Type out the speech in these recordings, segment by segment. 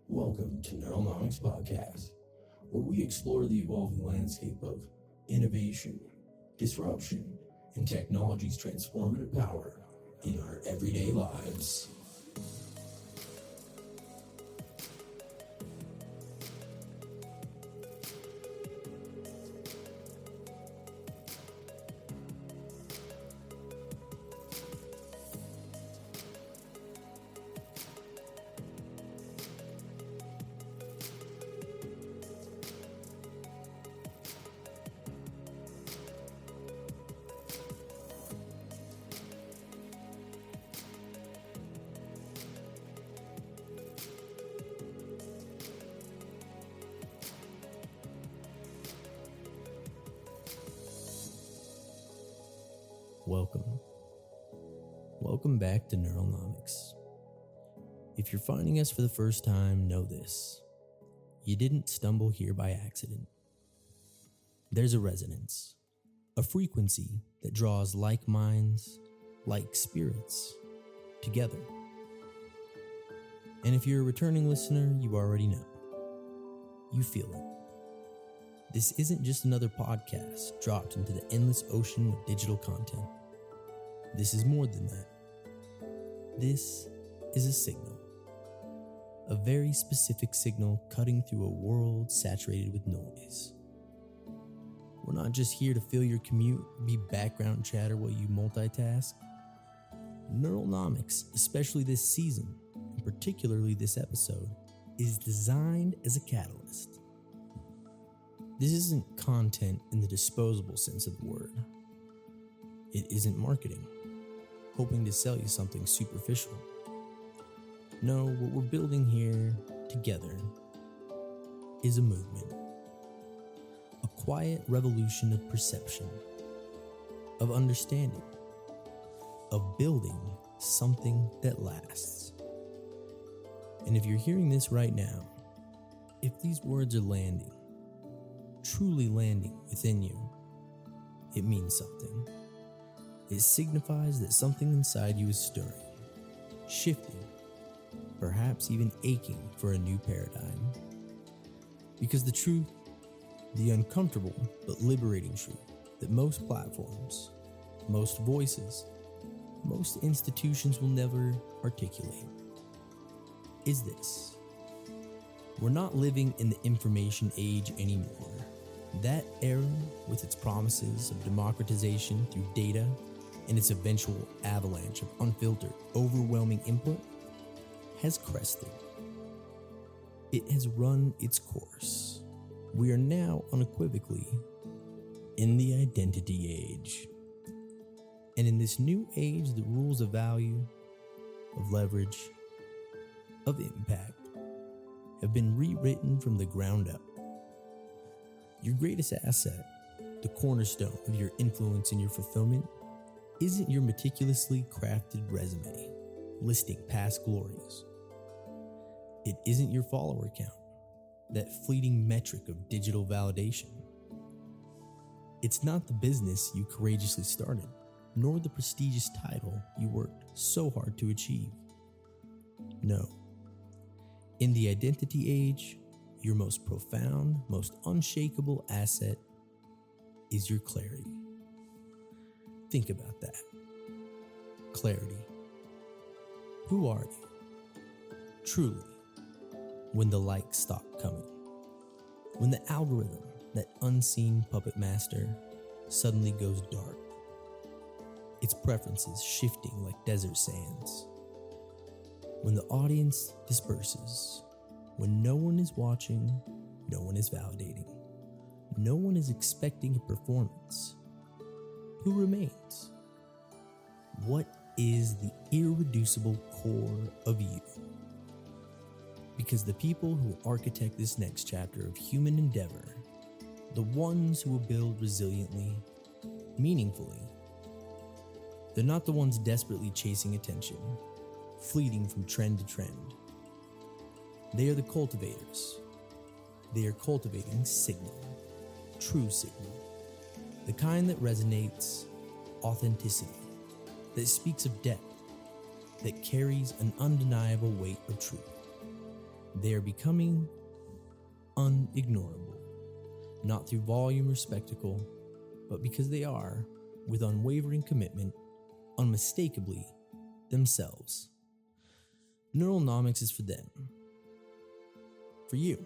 Welcome to Neuralnomics Podcast, where we explore the evolving landscape of innovation, disruption, and technology's transformative power in our everyday lives. Welcome back to Neuralnomics. If you're finding us for the first time, know this. You didn't stumble here by accident. There's a resonance, a frequency that draws like minds, like spirits, together. And if you're a returning listener, you already know. You feel it. This isn't just another podcast dropped into the endless ocean of digital content. This is more than that. This is a signal. A very specific signal cutting through a world saturated with noise. We're not just here to fill your commute, be background chatter while you multitask. Neuralnomics, especially this season, and particularly this episode, is designed as a catalyst. This isn't content in the disposable sense of the word. It isn't marketing, hoping to sell you something superficial. No, what we're building here together is a movement. A quiet revolution of perception, of understanding, of building something that lasts. And if you're hearing this right now, if these words are landing, truly landing within you, it means something. It signifies that something inside you is stirring, shifting, perhaps even aching for a new paradigm. Because the truth, the uncomfortable but liberating truth that most platforms, most voices, most institutions will never articulate, is this. We're not living in the information age anymore. That era, with its promises of democratization through data and its eventual avalanche of unfiltered, overwhelming input, has crested. It has run its course. We are now unequivocally in the identity age. And in this new age, the rules of value, of leverage, of impact have been rewritten from the ground up. Your greatest asset, the cornerstone of your influence and your fulfillment, isn't your meticulously crafted resume listing past glories. It isn't your follower count, that fleeting metric of digital validation. It's not the business you courageously started, nor the prestigious title you worked so hard to achieve. No. In the identity age, your most profound, most unshakable asset is your clarity. Think about that. Clarity. Who are you? Truly, when the likes stop coming. When the algorithm, that unseen puppet master, suddenly goes dark. Its preferences shifting like desert sands. When the audience disperses. When no one is watching, no one is validating. No one is expecting a performance. Who remains? What is the irreducible core of you? Because the people who will architect this next chapter of human endeavor, the ones who will build resiliently, meaningfully, they're not the ones desperately chasing attention, fleeting from trend to trend. They are the cultivators. They are cultivating signal, true signal, the kind that resonates, authenticity, that speaks of depth, that carries an undeniable weight of truth. They are becoming unignorable, not through volume or spectacle, but because they are, with unwavering commitment, unmistakably themselves. Neuralnomics is for them. For you.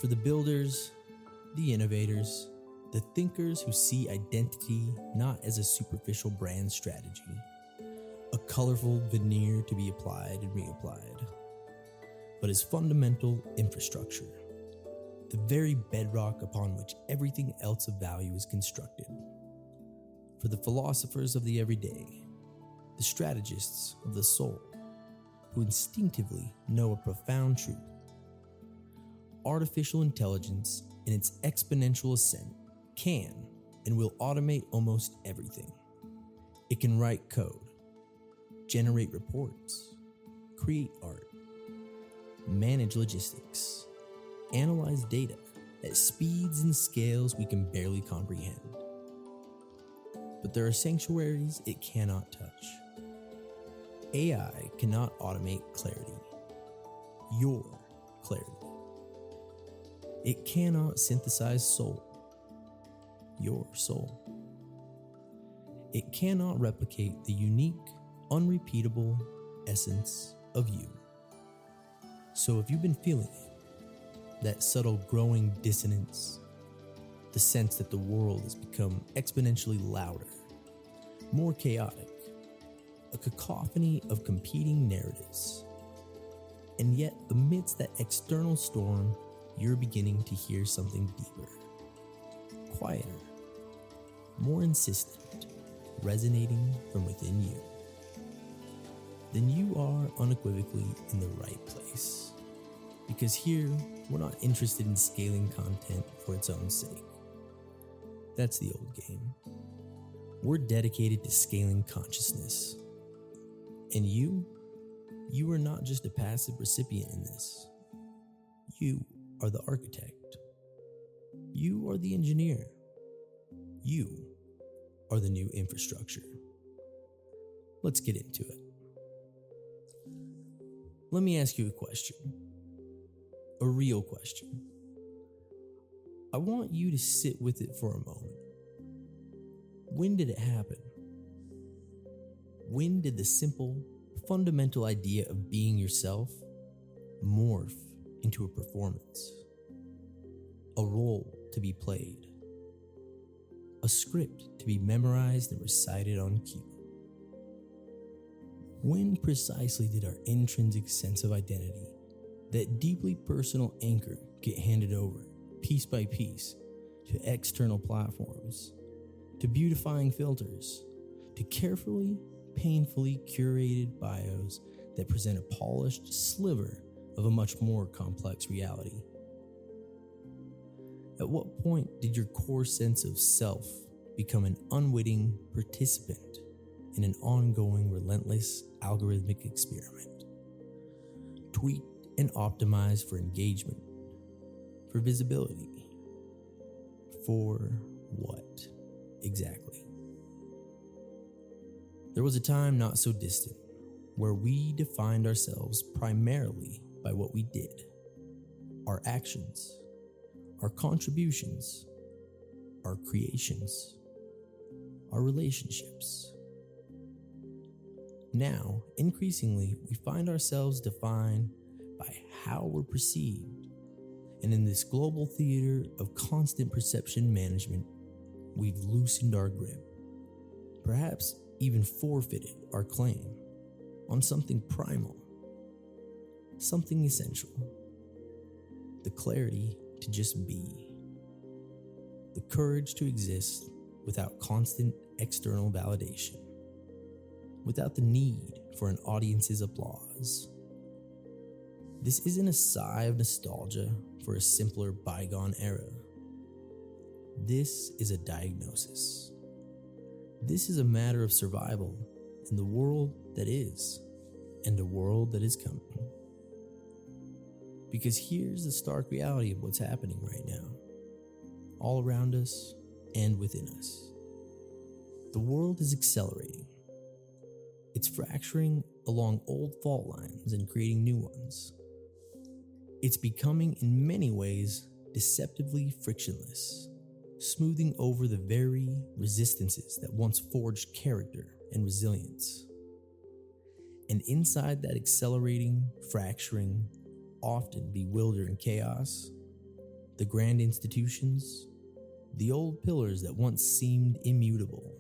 For the builders, the innovators, the thinkers who see identity not as a superficial brand strategy, a colorful veneer to be applied and reapplied, but as fundamental infrastructure, the very bedrock upon which everything else of value is constructed. For the philosophers of the everyday, the strategists of the soul, who instinctively know a profound truth. Artificial intelligence, in its exponential ascent, can and will automate almost everything. It can write code, generate reports, create art, manage logistics, analyze data at speeds and scales we can barely comprehend. But there are sanctuaries it cannot touch. AI cannot automate clarity, your clarity. It cannot synthesize soul, your soul. It cannot replicate the unique, unrepeatable essence of you. So if you've been feeling it, that subtle growing dissonance, the sense that the world has become exponentially louder, more chaotic, a cacophony of competing narratives, and yet amidst that external storm, you're beginning to hear something deeper, quieter, more insistent, resonating from within you, then you are unequivocally in the right place. Because here, we're not interested in scaling content for its own sake. That's the old game. We're dedicated to scaling consciousness. And you are not just a passive recipient in this. You are the architect. You are the engineer. You are the new infrastructure. Let's get into it. Let me ask you a question. A real question. I want you to sit with it for a moment. When did it happen? When did the simple, fundamental idea of being yourself morph into a performance? A role to be played? A script to be memorized and recited on cue? When precisely did our intrinsic sense of identity, that deeply personal anchor, get handed over, piece by piece, to external platforms, to beautifying filters, to carefully, painfully curated bios that present a polished sliver of a much more complex reality? At what point did your core sense of self become an unwitting participant in an ongoing, relentless algorithmic experiment, tweaked and optimized for engagement, for visibility? For what exactly? There was a time not so distant where we defined ourselves primarily by what we did, our actions, our contributions, our creations, our relationships. Now, increasingly, we find ourselves defined by how we're perceived. And in this global theater of constant perception management, we've loosened our grip, perhaps even forfeited our claim on something primal, something essential, the clarity to just be, the courage to exist without constant external validation, without the need for an audience's applause. This isn't a sigh of nostalgia for a simpler bygone era. This is a diagnosis. This is a matter of survival in the world that is, and a world that is coming. Because here's the stark reality of what's happening right now, all around us and within us. The world is accelerating. It's fracturing along old fault lines and creating new ones. It's becoming, in many ways, deceptively frictionless, smoothing over the very resistances that once forged character and resilience. And inside that accelerating, fracturing, often bewildering chaos, the grand institutions, the old pillars that once seemed immutable,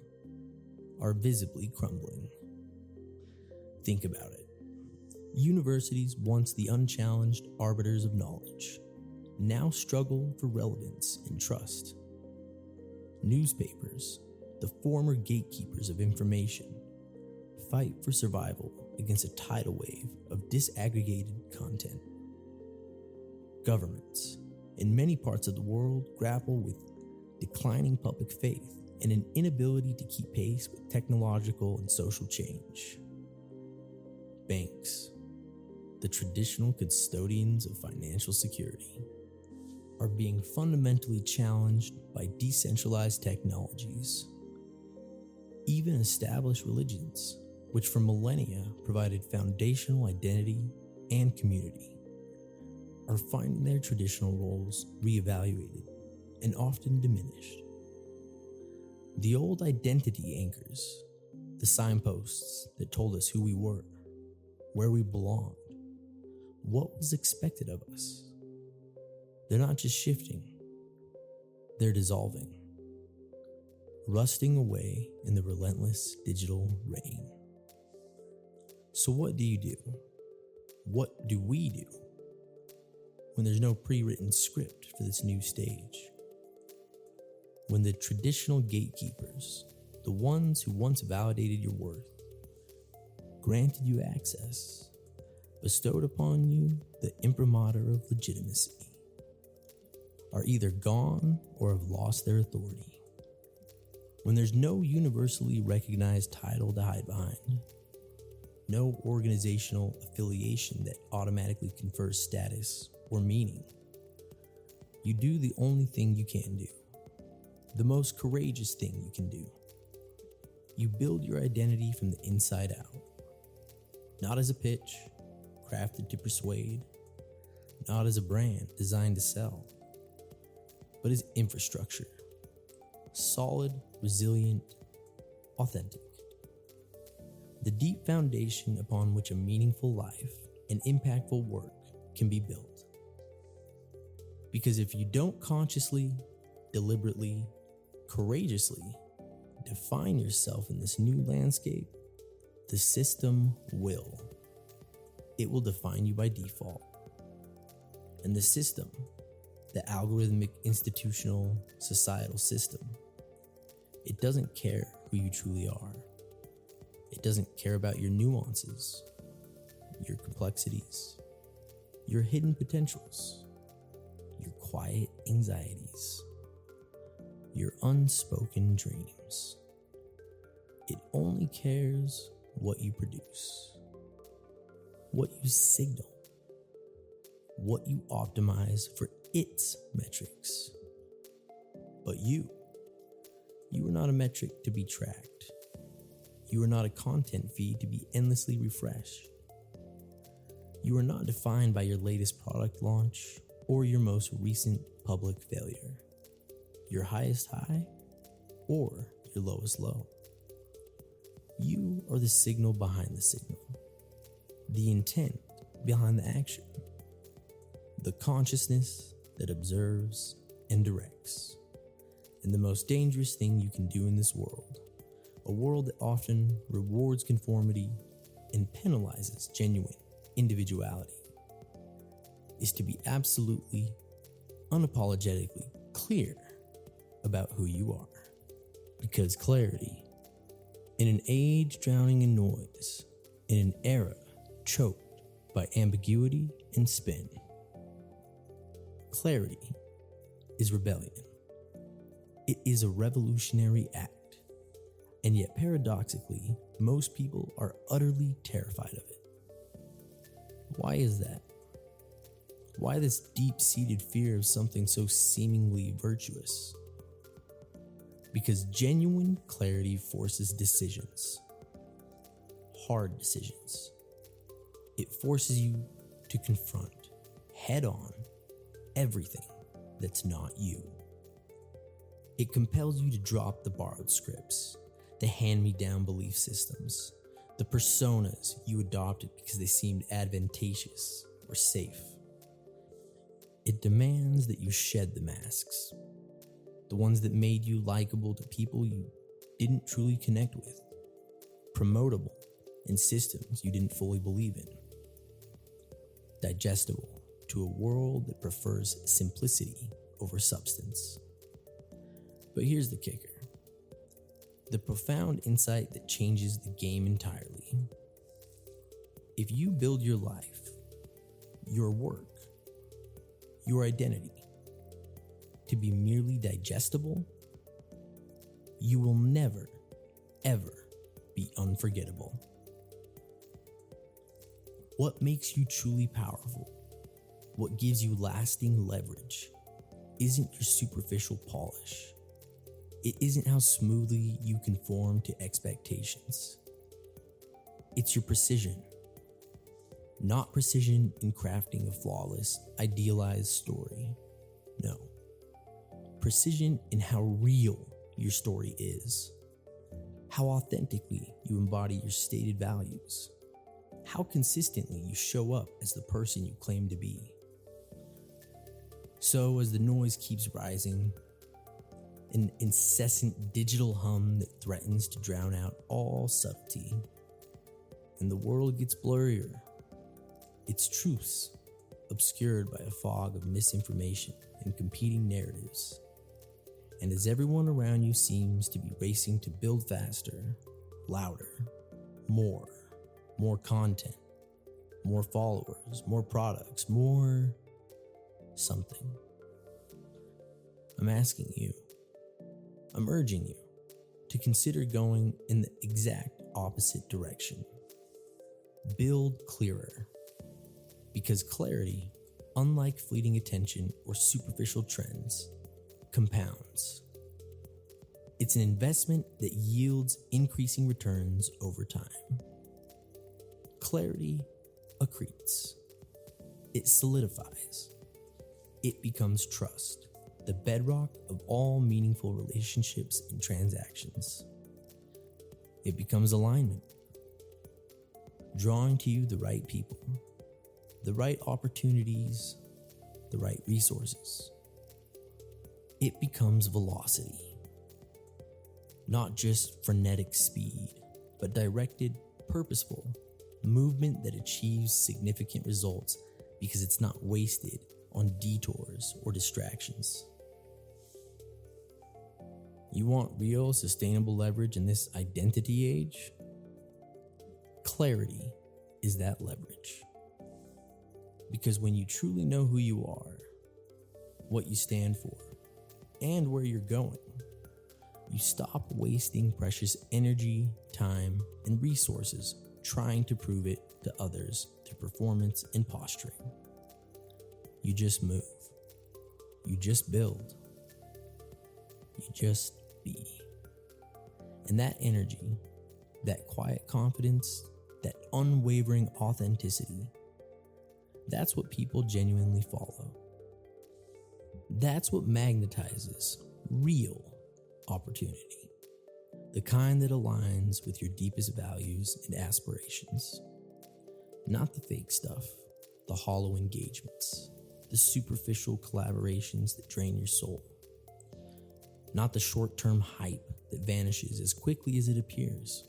are visibly crumbling. Think about it. Universities, once the unchallenged arbiters of knowledge, now struggle for relevance and trust. Newspapers, the former gatekeepers of information, fight for survival against a tidal wave of disaggregated content. Governments, in many parts of the world, grapple with declining public faith and an inability to keep pace with technological and social change. Banks, the traditional custodians of financial security, are being fundamentally challenged by decentralized technologies. Even established religions, which for millennia provided foundational identity and community, are finding their traditional roles reevaluated and often diminished. The old identity anchors, the signposts that told us who we were, where we belonged, what was expected of us, they're not just shifting, they're dissolving, rusting away in the relentless digital rain. So what do you do? What do we do when there's no pre-written script for this new stage? When the traditional gatekeepers, the ones who once validated your worth, granted you access, bestowed upon you the imprimatur of legitimacy, are either gone or have lost their authority. When there's no universally recognized title to hide behind, no organizational affiliation that automatically confers status or meaning, you do the only thing you can do, the most courageous thing you can do. You build your identity from the inside out, not as a pitch, crafted to persuade, not as a brand designed to sell, but as infrastructure, solid, resilient, authentic. The deep foundation upon which a meaningful life and impactful work can be built. Because if you don't consciously, deliberately, courageously define yourself in this new landscape, the system will. It will define you by default. And the system, the algorithmic, institutional, societal system, it doesn't care who you truly are. It doesn't care about your nuances, your complexities, your hidden potentials, your quiet anxieties, your unspoken dreams. It only cares what you produce, what you signal, what you optimize for its metrics. But you are not a metric to be tracked. You are not a content feed to be endlessly refreshed. You are not defined by your latest product launch or your most recent public failure, your highest high or your lowest low. You are the signal behind the signal, the intent behind the action, the consciousness that observes and directs. And the most dangerous thing you can do in this world, a world that often rewards conformity and penalizes genuine individuality, is to be absolutely, unapologetically clear about who you are. Because clarity, in an age drowning in noise, in an era choked by ambiguity and spin, clarity is rebellion. It is a revolutionary act. And yet, paradoxically, most people are utterly terrified of it. Why is that? Why this deep-seated fear of something so seemingly virtuous? Because genuine clarity forces decisions. Hard decisions. It forces you to confront head on everything that's not you. It compels you to drop the borrowed scripts, the hand-me-down belief systems, the personas you adopted because they seemed advantageous or safe. It demands that you shed the masks, the ones that made you likable to people you didn't truly connect with, promotable in systems you didn't fully believe in, digestible to a world that prefers simplicity over substance. But here's the kicker. The profound insight that changes the game entirely. If you build your life, your work, your identity to be merely digestible, you will never, ever be unforgettable. What makes you truly powerful, what gives you lasting leverage, isn't your superficial polish. It isn't how smoothly you conform to expectations. It's your precision. Not precision in crafting a flawless, idealized story. No. Precision in how real your story is. How authentically you embody your stated values. How consistently you show up as the person you claim to be. So as the noise keeps rising, an incessant digital hum that threatens to drown out all subtlety, and the world gets blurrier, its truths obscured by a fog of misinformation and competing narratives. And as everyone around you seems to be racing to build faster, louder, more content, more followers, more products, more something, I'm asking you, I'm urging you to consider going in the exact opposite direction. Build clearer. Because clarity, unlike fleeting attention or superficial trends, compounds. It's an investment that yields increasing returns over time. Clarity accretes. It solidifies. It becomes trust, the bedrock of all meaningful relationships and transactions. It becomes alignment, drawing to you the right people, the right opportunities, the right resources. It becomes velocity, not just frenetic speed, but directed, purposeful movement that achieves significant results because it's not wasted on detours or distractions. You want real, sustainable leverage in this identity age? Clarity is that leverage. Because when you truly know who you are, what you stand for, and where you're going, you stop wasting precious energy, time, and resources trying to prove it to others through performance and posturing. You just move. You just build. You just be. And that energy, that quiet confidence, that unwavering authenticity, that's what people genuinely follow. That's what magnetizes real opportunity, the kind that aligns with your deepest values and aspirations. Not the fake stuff, the hollow engagements, the superficial collaborations that drain your soul. Not the short-term hype that vanishes as quickly as it appears,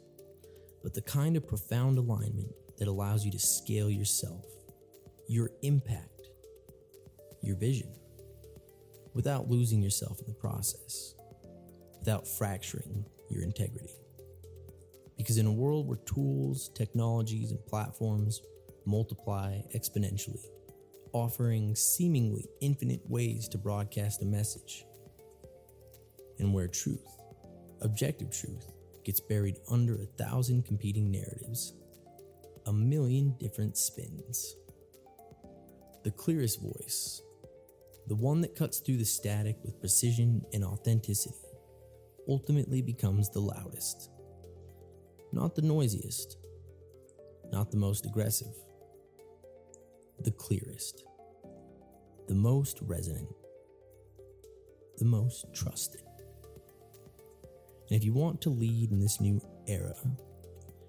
but the kind of profound alignment that allows you to scale yourself, your impact, your vision, without losing yourself in the process, without fracturing your integrity. Because in a world where tools, technologies, and platforms multiply exponentially, offering seemingly infinite ways to broadcast a message, and where truth, objective truth, gets buried under 1,000 competing narratives, 1,000,000 different spins, the clearest voice, the one that cuts through the static with precision and authenticity, ultimately becomes the loudest. Not the noisiest, not the most aggressive, the clearest. the most resonant, the most trusted. And if you want to lead in this new era,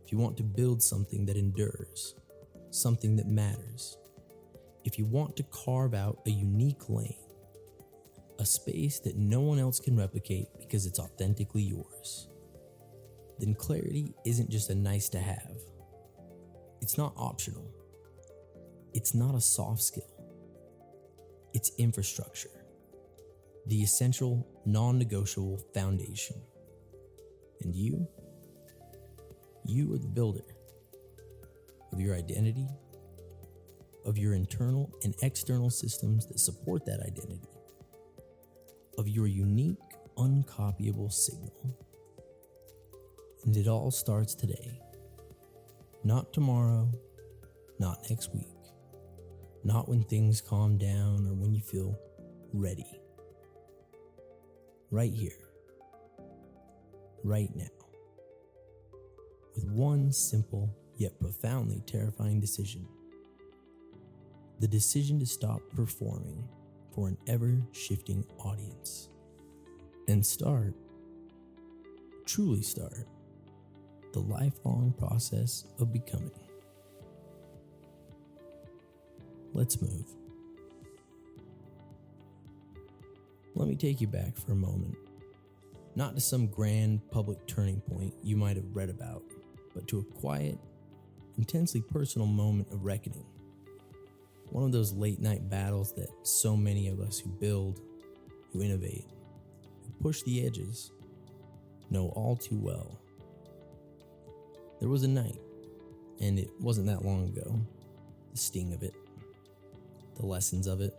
if you want to build something that endures, something that matters, if you want to carve out a unique lane, a space that no one else can replicate because it's authentically yours, then clarity isn't just a nice to have. It's not optional. It's not a soft skill. It's infrastructure, the essential, non-negotiable foundation. And you are the builder of your identity, of your internal and external systems that support that identity, of your unique, uncopyable signal. And it all starts today. Not tomorrow, not next week, not when things calm down or when you feel ready. Right here, right now, with one simple yet profoundly terrifying decision. The decision to stop performing for an ever-shifting audience and truly start, the lifelong process of becoming. Let's move. Let me take you back for a moment, not to some grand public turning point you might have read about, but to a quiet, intensely personal moment of reckoning. One of those late night battles that so many of us who build, who innovate, who push the edges, know all too well. There was a night, and it wasn't that long ago. The sting of it, the lessons of it,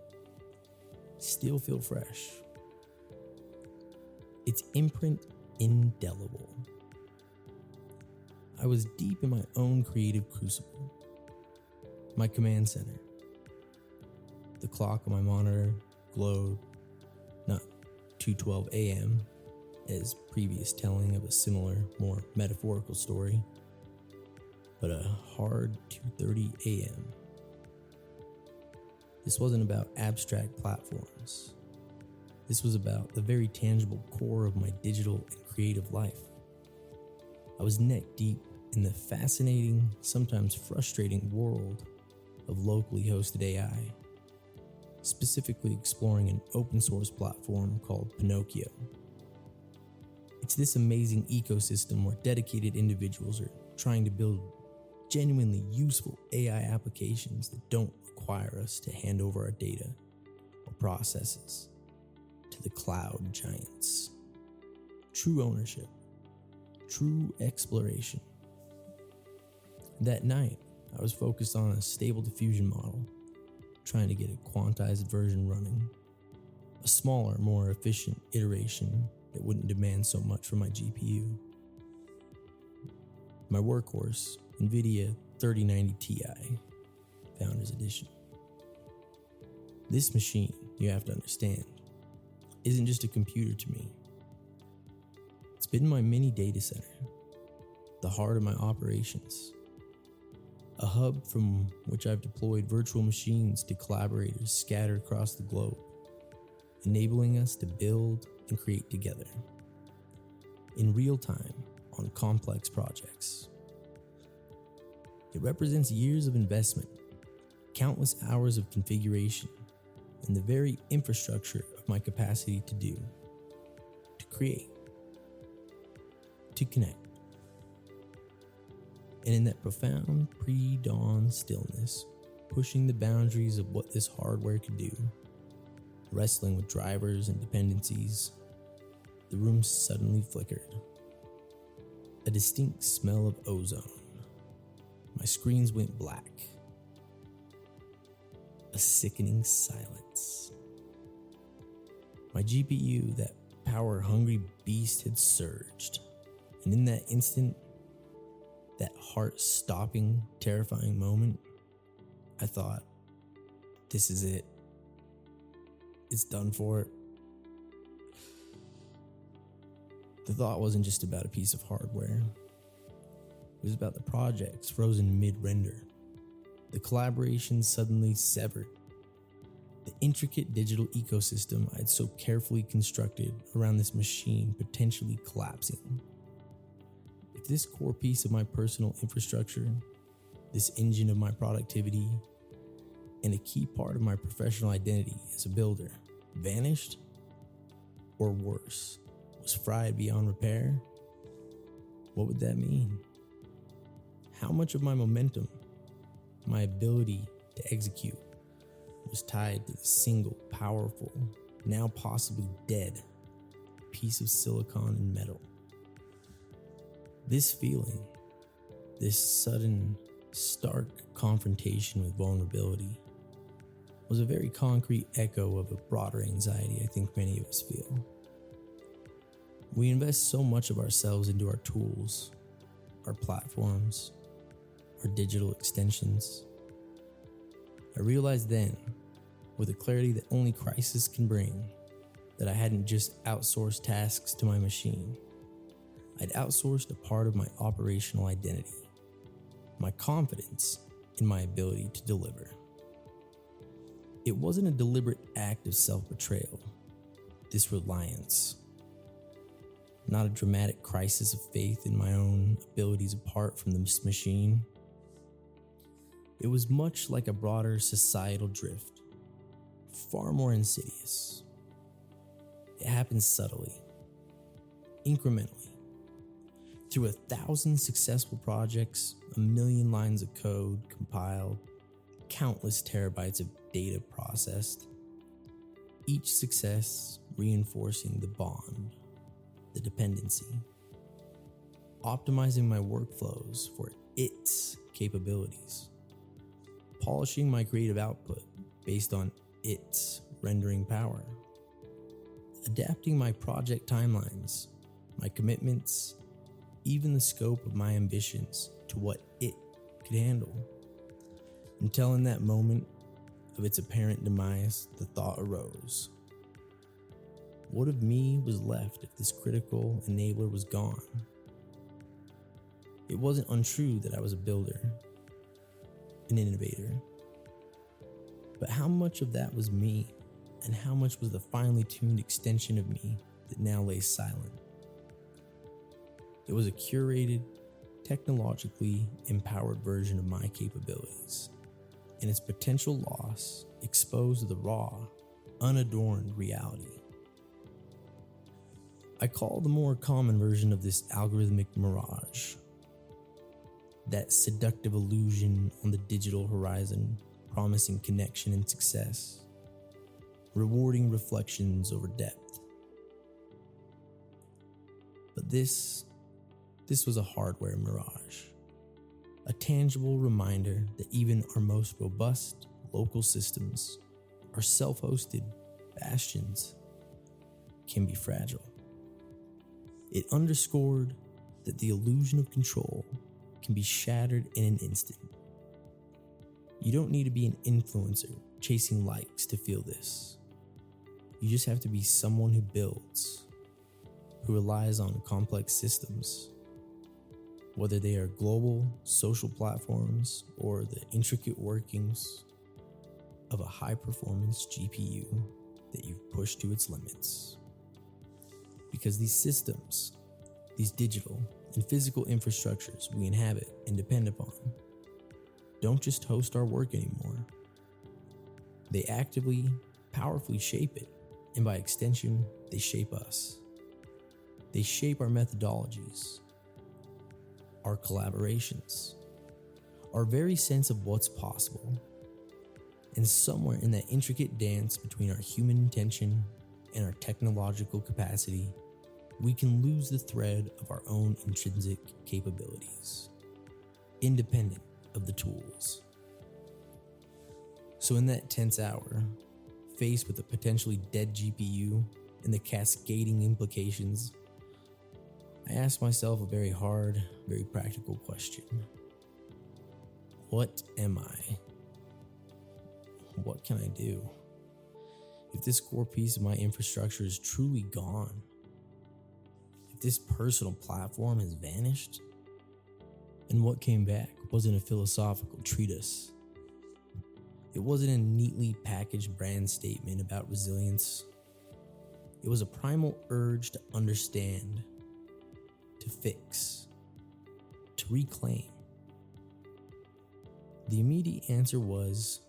still feel fresh. Its imprint indelible. I was deep in my own creative crucible. My command center. The clock on my monitor glowed, not 2:12 a.m., as previous telling of a similar, more metaphorical story, but a hard 2:30 a.m. This wasn't about abstract platforms. This was about the very tangible core of my digital and creative life. I was neck deep in the fascinating, sometimes frustrating world of locally hosted AI, specifically exploring an open source platform called Pinocchio. It's this amazing ecosystem where dedicated individuals are trying to build genuinely useful AI applications that don't require us to hand over our data or processes to the cloud giants. True ownership, true exploration. That night, I was focused on a stable diffusion model, trying to get a quantized version running, a smaller, more efficient iteration that wouldn't demand so much from my GPU. My workhorse, NVIDIA 3090 Ti, Founders Edition. This machine, you have to understand, isn't just a computer to me. It's been my mini data center, the heart of my operations, a hub from which I've deployed virtual machines to collaborators scattered across the globe, enabling us to build and create together in real time on complex projects. It represents years of investment, countless hours of configuration, and the very infrastructure of my capacity to do, to create, to connect. And in that profound pre-dawn stillness, pushing the boundaries of what this hardware could do, wrestling with drivers and dependencies, the room suddenly flickered. A distinct smell of ozone. My screens went black. A sickening silence. My GPU, that power-hungry beast, had surged. And in that instant, that heart-stopping, terrifying moment, I thought, this is it. It's done for. The thought wasn't just about a piece of hardware. It was about the projects frozen mid-render, the collaboration suddenly severed, the intricate digital ecosystem I had so carefully constructed around this machine potentially collapsing. If this core piece of my personal infrastructure, this engine of my productivity, and a key part of my professional identity as a builder vanished, or worse, was fried beyond repair, what would that mean? How much of my momentum, my ability to execute, was tied to the single powerful, now possibly dead, piece of silicon and metal? This feeling, this sudden, stark confrontation with vulnerability, was a very concrete echo of a broader anxiety I think many of us feel. We invest so much of ourselves into our tools, our platforms, our digital extensions. I realized then, with a clarity that only crisis can bring, that I hadn't just outsourced tasks to my machine. I'd outsourced a part of my operational identity, my confidence in my ability to deliver. It wasn't a deliberate act of self-betrayal, this reliance. Not a dramatic crisis of faith in my own abilities apart from this machine. It was much like a broader societal drift, far more insidious. It happens subtly, incrementally, through 1,000 successful projects, 1 million lines of code compiled, countless terabytes of data processed, each success reinforcing the bond, the dependency, optimizing my workflows for its capabilities, polishing my creative output based on its rendering power, adapting my project timelines, my commitments, even the scope of my ambitions to what it could handle. Until in that moment of its apparent demise, the thought arose: what of me was left if this critical enabler was gone? It wasn't untrue that I was a builder, an innovator. But how much of that was me, and how much was the finely tuned extension of me that now lay silent? It was a curated, technologically empowered version of my capabilities, and its potential loss exposed the raw, unadorned reality. I call the more common version of this algorithmic mirage, that seductive illusion on the digital horizon, promising connection and success, rewarding reflections over depth. But this was a hardware mirage, a tangible reminder that even our most robust local systems, our self-hosted bastions, can be fragile. It underscored that the illusion of control can be shattered in an instant. You don't need to be an influencer chasing likes to feel this. You just have to be someone who builds, who relies on complex systems, whether they are global social platforms or the intricate workings of a high-performance GPU that you've pushed to its limits. Because these systems, these digital and physical infrastructures we inhabit and depend upon, don't just host our work anymore. They actively, powerfully shape it, and by extension, they shape us. They shape our methodologies, our collaborations, our very sense of what's possible. And somewhere in that intricate dance between our human intention and our technological capacity, we can lose the thread of our own intrinsic capabilities, independent of the tools. So in that tense hour, faced with a potentially dead GPU and the cascading implications, I asked myself a very hard, very practical question. What am I? What can I do? If this core piece of my infrastructure is truly gone, if this personal platform has vanished, and what came back wasn't a philosophical treatise, It wasn't a neatly packaged brand statement about resilience. It was a primal urge to understand, to fix, to reclaim. The immediate answer was,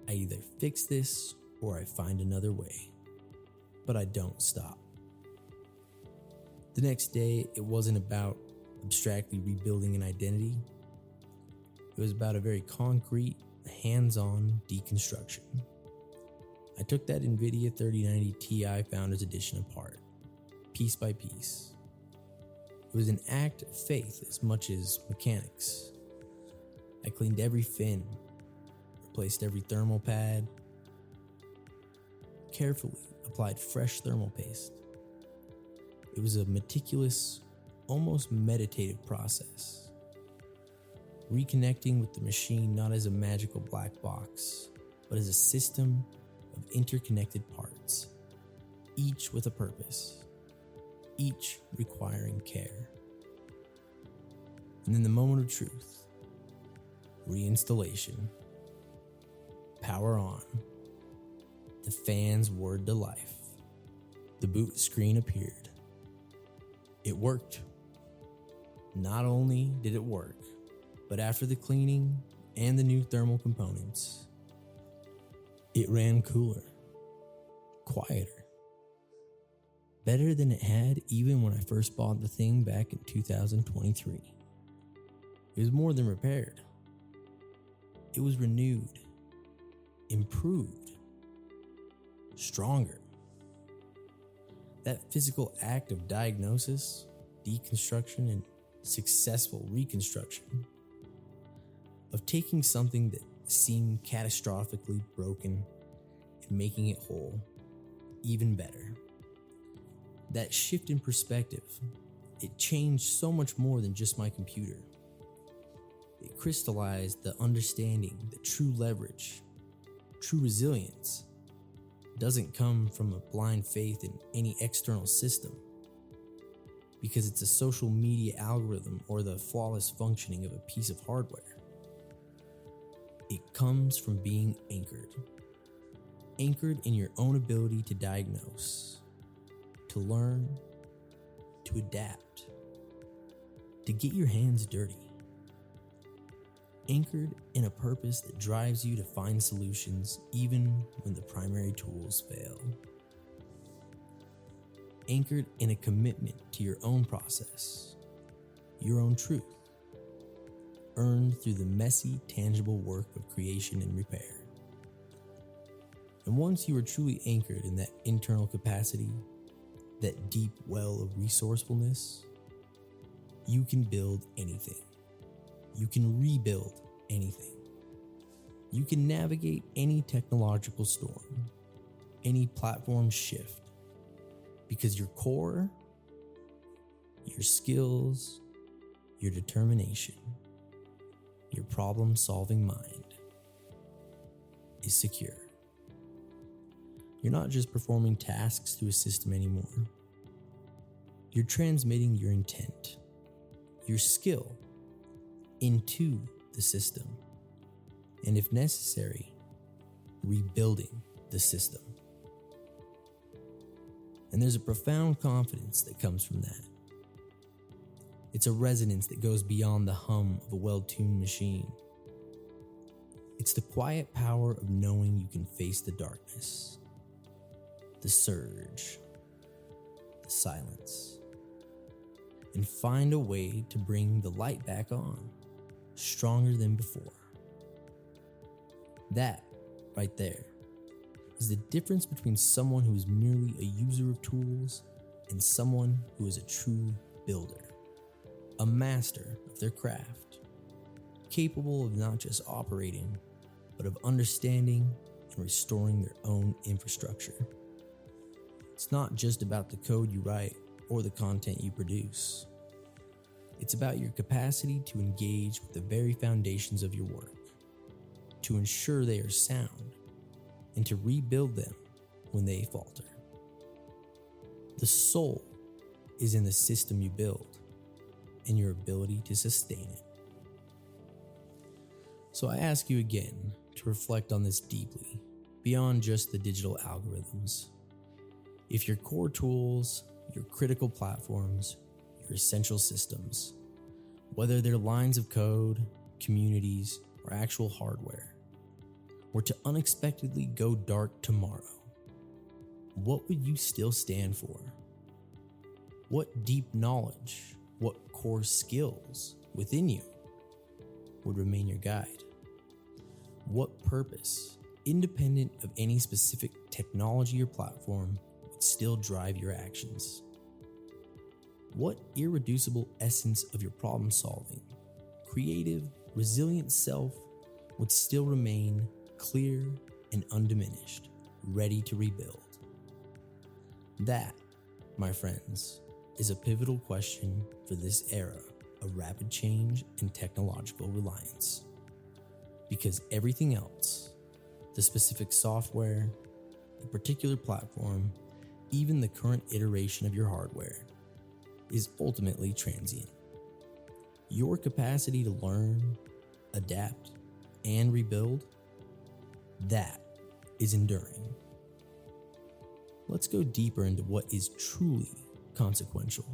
I either fix this or I find another way, but I don't stop. The next day, it wasn't about abstractly rebuilding an identity. It was about a very concrete, hands-on deconstruction. I took that NVIDIA 3090 Ti Founders Edition apart, piece by piece. It was an act of faith as much as mechanics. I cleaned every fin, replaced every thermal pad, carefully applied fresh thermal paste. It was a meticulous, almost meditative process. Reconnecting with the machine not as a magical black box, but as a system of interconnected parts, each with a purpose, each requiring care. And then the moment of truth, reinstallation, power on, the fans whirred to life, the boot screen appeared. It worked. Not only did it work, but after the cleaning and the new thermal components, it ran cooler, quieter, better than it had even when I first bought the thing back in 2023. It was more than repaired. It was renewed, improved, stronger. That physical act of diagnosis, deconstruction, and successful reconstruction, of taking something that seemed catastrophically broken and making it whole even better. That shift in perspective, it changed so much more than just my computer. It crystallized the understanding that true leverage, true resilience, doesn't come from a blind faith in any external system, because it's a social media algorithm or the flawless functioning of a piece of hardware. It comes from being anchored in your own ability to diagnose, to learn, to adapt, to get your hands dirty. Anchored in a purpose that drives you to find solutions even when the primary tools fail. Anchored in a commitment to your own process, your own truth, earned through the messy, tangible work of creation and repair. And once you are truly anchored in that internal capacity, that deep well of resourcefulness, you can build anything. You can rebuild anything. You can navigate any technological storm, any platform shift, because your core, your skills, your determination, your problem-solving mind is secure. You're not just performing tasks through a system anymore. You're transmitting your intent, your skill, into the system, and if necessary, rebuilding the system. And there's a profound confidence that comes from that. It's a resonance that goes beyond the hum of a well-tuned machine. It's the quiet power of knowing you can face the darkness, the surge, the silence, and find a way to bring the light back on, stronger than before. That, right there, is the difference between someone who is merely a user of tools and someone who is a true builder, a master of their craft, capable of not just operating, but of understanding and restoring their own infrastructure. It's not just about the code you write or the content you produce. It's about your capacity to engage with the very foundations of your work, to ensure they are sound, and to rebuild them when they falter. The soul is in the system you build and your ability to sustain it. So I ask you again to reflect on this deeply, beyond just the digital algorithms. If your core tools, your critical platforms, your essential systems, whether they're lines of code, communities, or actual hardware, were to unexpectedly go dark tomorrow, what would you still stand for? What deep knowledge, what core skills within you would remain your guide? What purpose, independent of any specific technology or platform, would still drive your actions? What irreducible essence of your problem-solving, creative, resilient self would still remain clear and undiminished, ready to rebuild? That, my friends, is a pivotal question for this era of rapid change and technological reliance. Because everything else, the specific software, the particular platform, even the current iteration of your hardware, is ultimately transient. Your capacity to learn, adapt, and rebuild, that is enduring. Let's go deeper into what is truly consequential.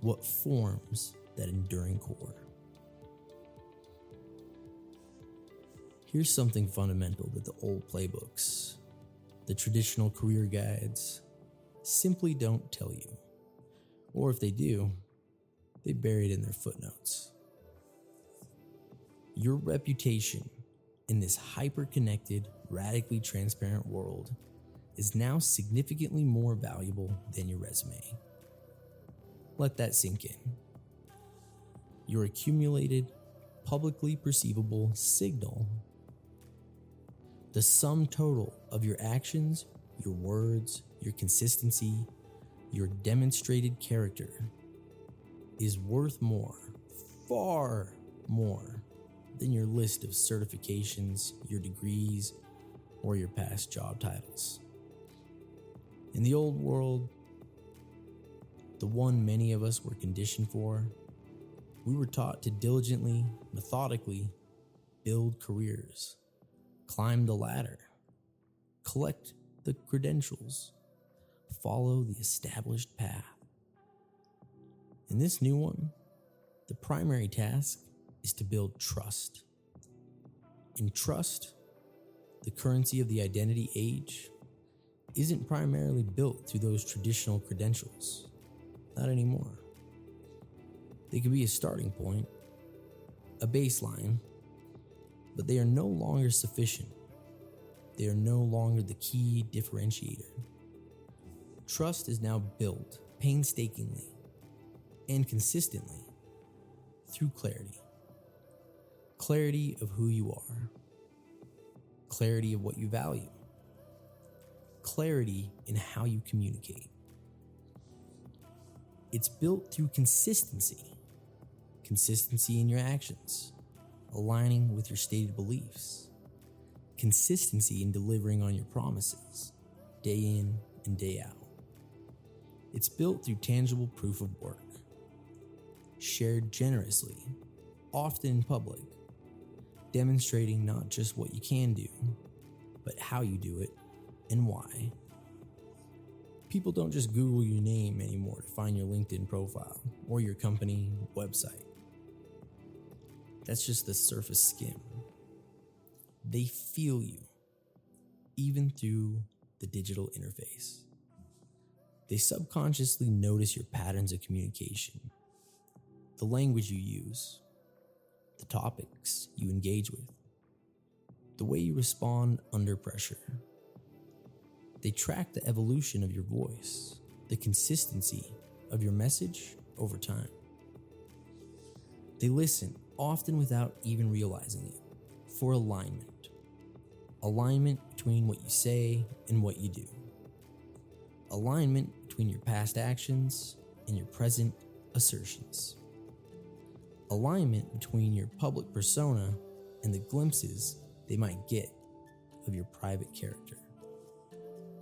What forms that enduring core? Here's something fundamental that the old playbooks, the traditional career guides, simply don't tell you. Or if they do, they bury it in their footnotes. Your reputation in this hyper-connected, radically transparent world is now significantly more valuable than your resume. Let that sink in. Your accumulated, publicly perceivable signal, the sum total of your actions, your words, your consistency, your demonstrated character, is worth more, far more, than your list of certifications, your degrees, or your past job titles. In the old world, the one many of us were conditioned for, we were taught to diligently, methodically build careers, climb the ladder, collect the credentials, follow the established path. In this new one, the primary task is to build trust. And trust, the currency of the identity age, isn't primarily built through those traditional credentials. Not anymore. They can be a starting point, a baseline, but they are no longer sufficient. They are no longer the key differentiator. Trust is now built painstakingly and consistently through clarity. Clarity of who you are. Clarity of what you value. Clarity in how you communicate. It's built through consistency. Consistency in your actions, aligning with your stated beliefs. Consistency in delivering on your promises, day in and day out. It's built through tangible proof of work, shared generously, often in public, demonstrating not just what you can do, but how you do it and why. People don't just Google your name anymore to find your LinkedIn profile or your company website. That's just the surface skim. They feel you, even through the digital interface. They subconsciously notice your patterns of communication, the language you use, the topics you engage with, the way you respond under pressure. They track the evolution of your voice, the consistency of your message over time. They listen, often without even realizing it, for alignment. Alignment between what you say and what you do. Alignment between your past actions and your present assertions. Alignment between your public persona and the glimpses they might get of your private character.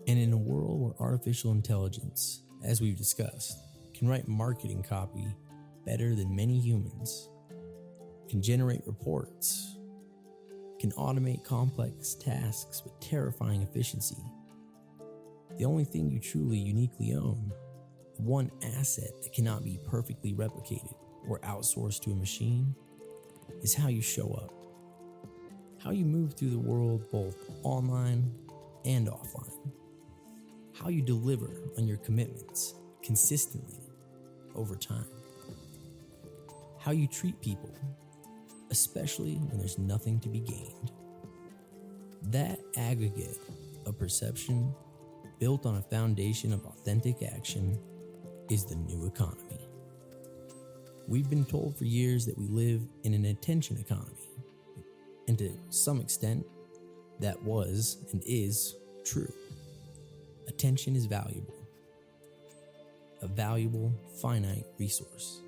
And in a world where artificial intelligence, as we've discussed, can write marketing copy better than many humans, can generate reports, can automate complex tasks with terrifying efficiency. The only thing you truly uniquely own, one asset that cannot be perfectly replicated or outsourced to a machine, is how you show up. How you move through the world both online and offline. How you deliver on your commitments consistently over time. How you treat people, especially when there's nothing to be gained. That aggregate of perception built on a foundation of authentic action is the new economy. We've been told for years that we live in an attention economy. And to some extent, that was and is true. Attention is valuable. A valuable, finite resource.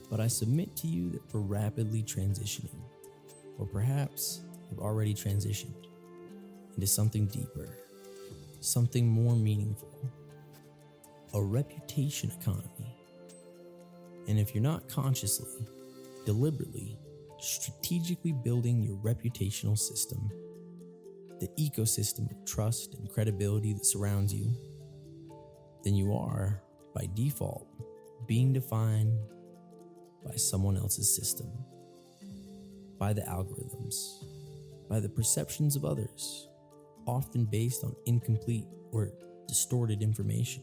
But I submit to you that we're rapidly transitioning, or perhaps have already transitioned, into something deeper, something more meaningful, a reputation economy. And if you're not consciously, deliberately, strategically building your reputational system, the ecosystem of trust and credibility that surrounds you, then you are, by default, being defined by someone else's system, by the algorithms, by the perceptions of others, often based on incomplete or distorted information,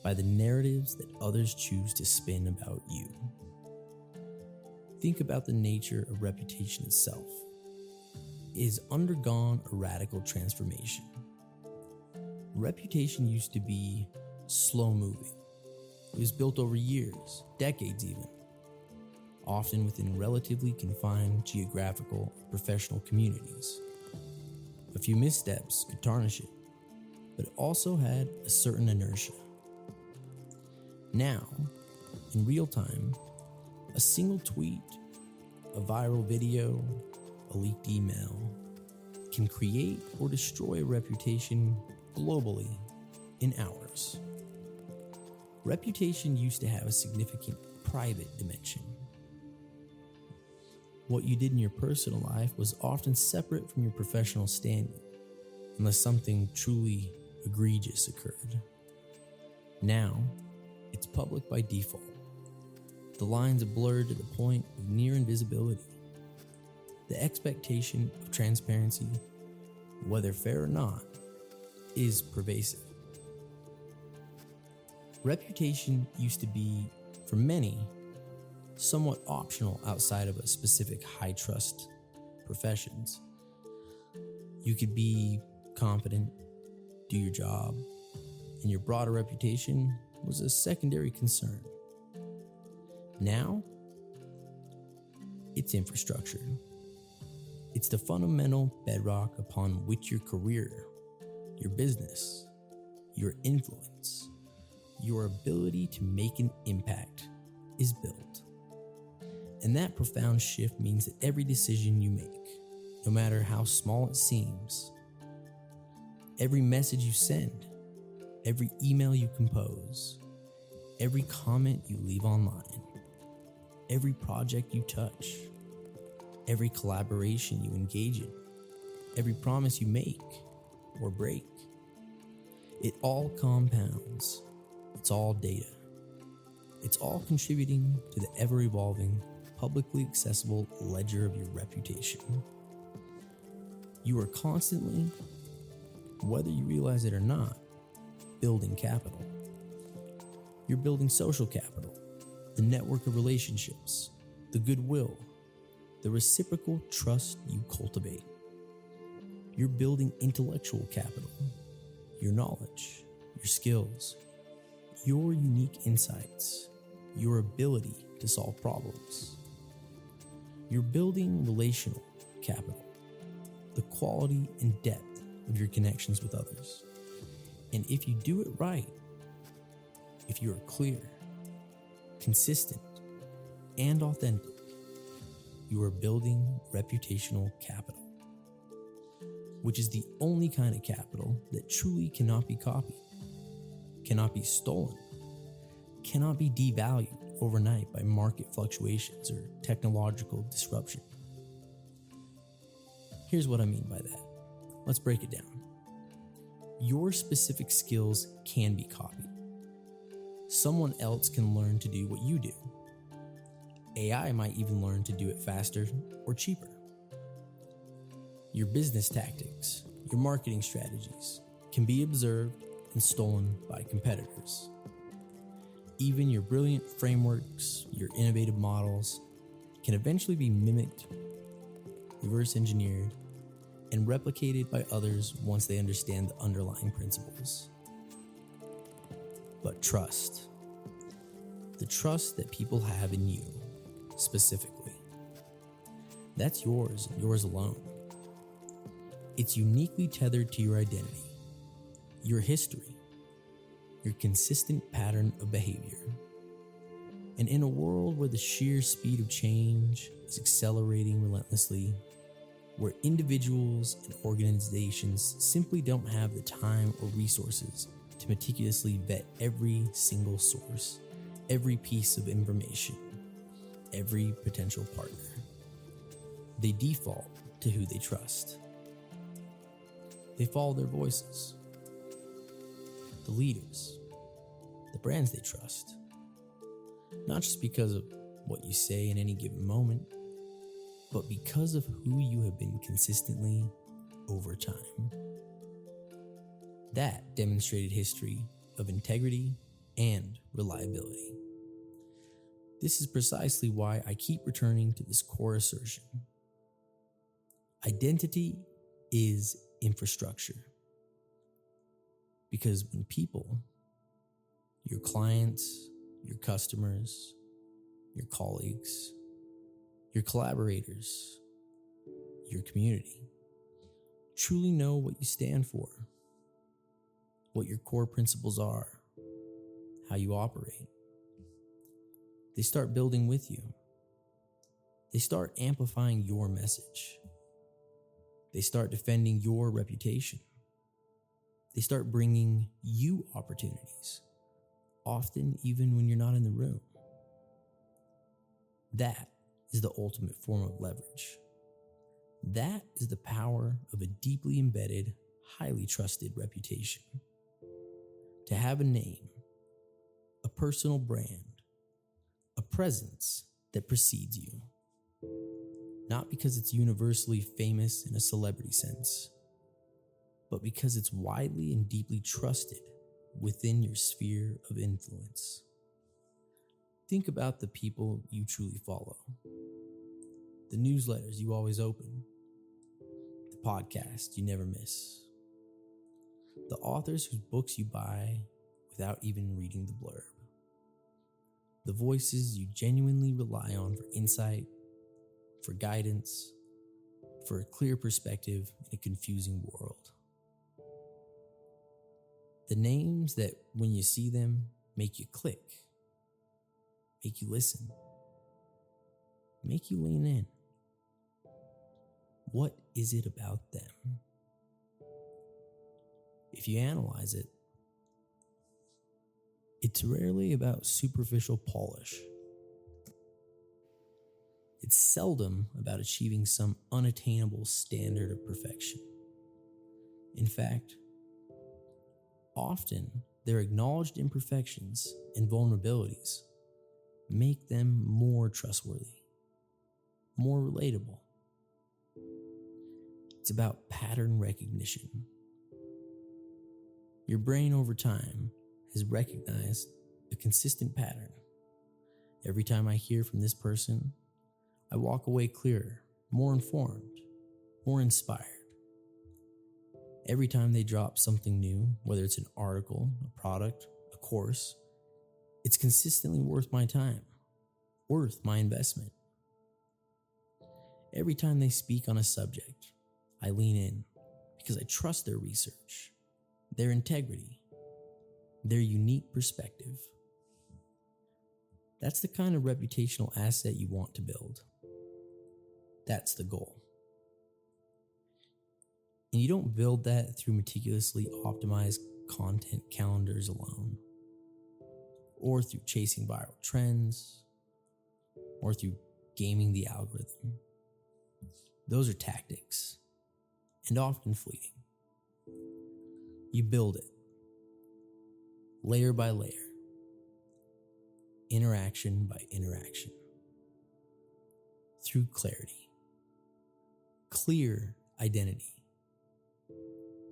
by the narratives that others choose to spin about you. Think about the nature of reputation itself. It has undergone a radical transformation. Reputation used to be slow-moving. It was built over years, decades even, often within relatively confined geographical and professional communities. A few missteps could tarnish it, but it also had a certain inertia. Now, in real time, a single tweet, a viral video, a leaked email can create or destroy a reputation globally in hours. Reputation used to have a significant private dimension. What you did in your personal life was often separate from your professional standing, unless something truly egregious occurred. Now, it's public by default. The lines are blurred to the point of near invisibility. The expectation of transparency, whether fair or not, is pervasive. Reputation used to be, for many, somewhat optional outside of a specific high-trust professions. You could be confident, do your job, and your broader reputation was a secondary concern. Now, it's infrastructure. It's the fundamental bedrock upon which your career, your business, your influence, your ability to make an impact is built. And that profound shift means that every decision you make, no matter how small it seems, every message you send, every email you compose, every comment you leave online, every project you touch, every collaboration you engage in, every promise you make or break, it all compounds. It's all data. It's all contributing to the ever-evolving, publicly accessible ledger of your reputation. You are constantly, whether you realize it or not, building capital. You're building social capital, the network of relationships, the goodwill, the reciprocal trust you cultivate. You're building intellectual capital, your knowledge, your skills, your unique insights, your ability to solve problems. You're building relational capital, the quality and depth of your connections with others. And if you do it right, if you are clear, consistent, and authentic, you are building reputational capital, which is the only kind of capital that truly cannot be copied, cannot be stolen, cannot be devalued overnight by market fluctuations or technological disruption. Here's what I mean by that. Let's break it down. Your specific skills can be copied. Someone else can learn to do what you do. AI might even learn to do it faster or cheaper. Your business tactics, your marketing strategies can be observed and stolen by competitors. Even your brilliant frameworks, your innovative models, can eventually be mimicked, reverse engineered, and replicated by others once they understand the underlying principles. But trust, the trust that people have in you specifically, that's yours and yours alone. It's uniquely tethered to your identity, your history, your consistent pattern of behavior. And in a world where the sheer speed of change is accelerating relentlessly, where individuals and organizations simply don't have the time or resources to meticulously vet every single source, every piece of information, every potential partner, they default to who they trust. They follow their voices, the leaders, the brands they trust, not just because of what you say in any given moment, but because of who you have been consistently over time. That demonstrated history of integrity and reliability. This is precisely why I keep returning to this core assertion. Identity is infrastructure. Because when people, your clients, your customers, your colleagues, your collaborators, your community, truly know what you stand for, what your core principles are, how you operate, they start building with you. They start amplifying your message. They start defending your reputation. They start bringing you opportunities, often even when you're not in the room. That is the ultimate form of leverage. That is the power of a deeply embedded, highly trusted reputation. To have a name, a personal brand, a presence that precedes you. Not because it's universally famous in a celebrity sense, but because it's widely and deeply trusted within your sphere of influence. Think about the people you truly follow, the newsletters you always open, the podcasts you never miss, the authors whose books you buy without even reading the blurb, the voices you genuinely rely on for insight, for guidance, for a clear perspective in a confusing world. The names that, when you see them, make you click, make you listen, make you lean in. What is it about them? If you analyze it, it's rarely about superficial polish. It's seldom about achieving some unattainable standard of perfection. In fact, often their acknowledged imperfections and vulnerabilities make them more trustworthy, more relatable. It's about pattern recognition. Your brain over time has recognized a consistent pattern. Every time I hear from this person, I walk away clearer, more informed, more inspired. Every time they drop something new, whether it's an article, a product, a course, it's consistently worth my time, worth my investment. Every time they speak on a subject, I lean in because I trust their research, their integrity, their unique perspective. That's the kind of reputational asset you want to build. That's the goal. And you don't build that through meticulously optimized content calendars alone, or through chasing viral trends, or through gaming the algorithm. Those are tactics. and often fleeting. You build it, layer by layer, interaction by interaction, through clarity, clear identity,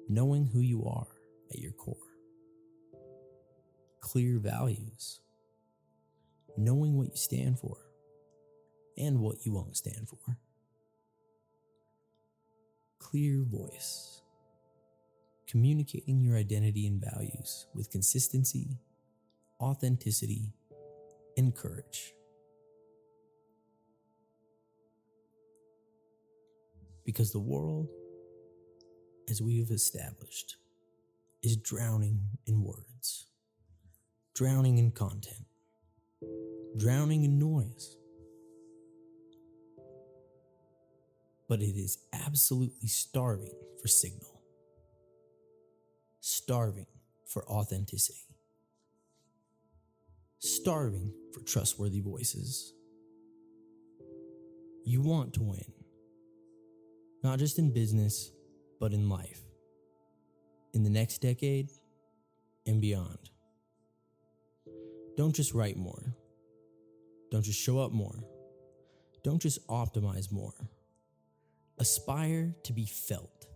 knowing who you are at your core, clear values, knowing what you stand for and what you won't stand for, clear voice, communicating your identity and values with consistency, authenticity, and courage. Because the world, as we have established, is drowning in words, drowning in content, drowning in noise. But it is absolutely starving for signal, starving for authenticity, starving for trustworthy voices. You want to win, not just in business, but in life, in the next decade and beyond. Don't just write more. Don't just show up more. Don't just optimize more. Aspire to be felt.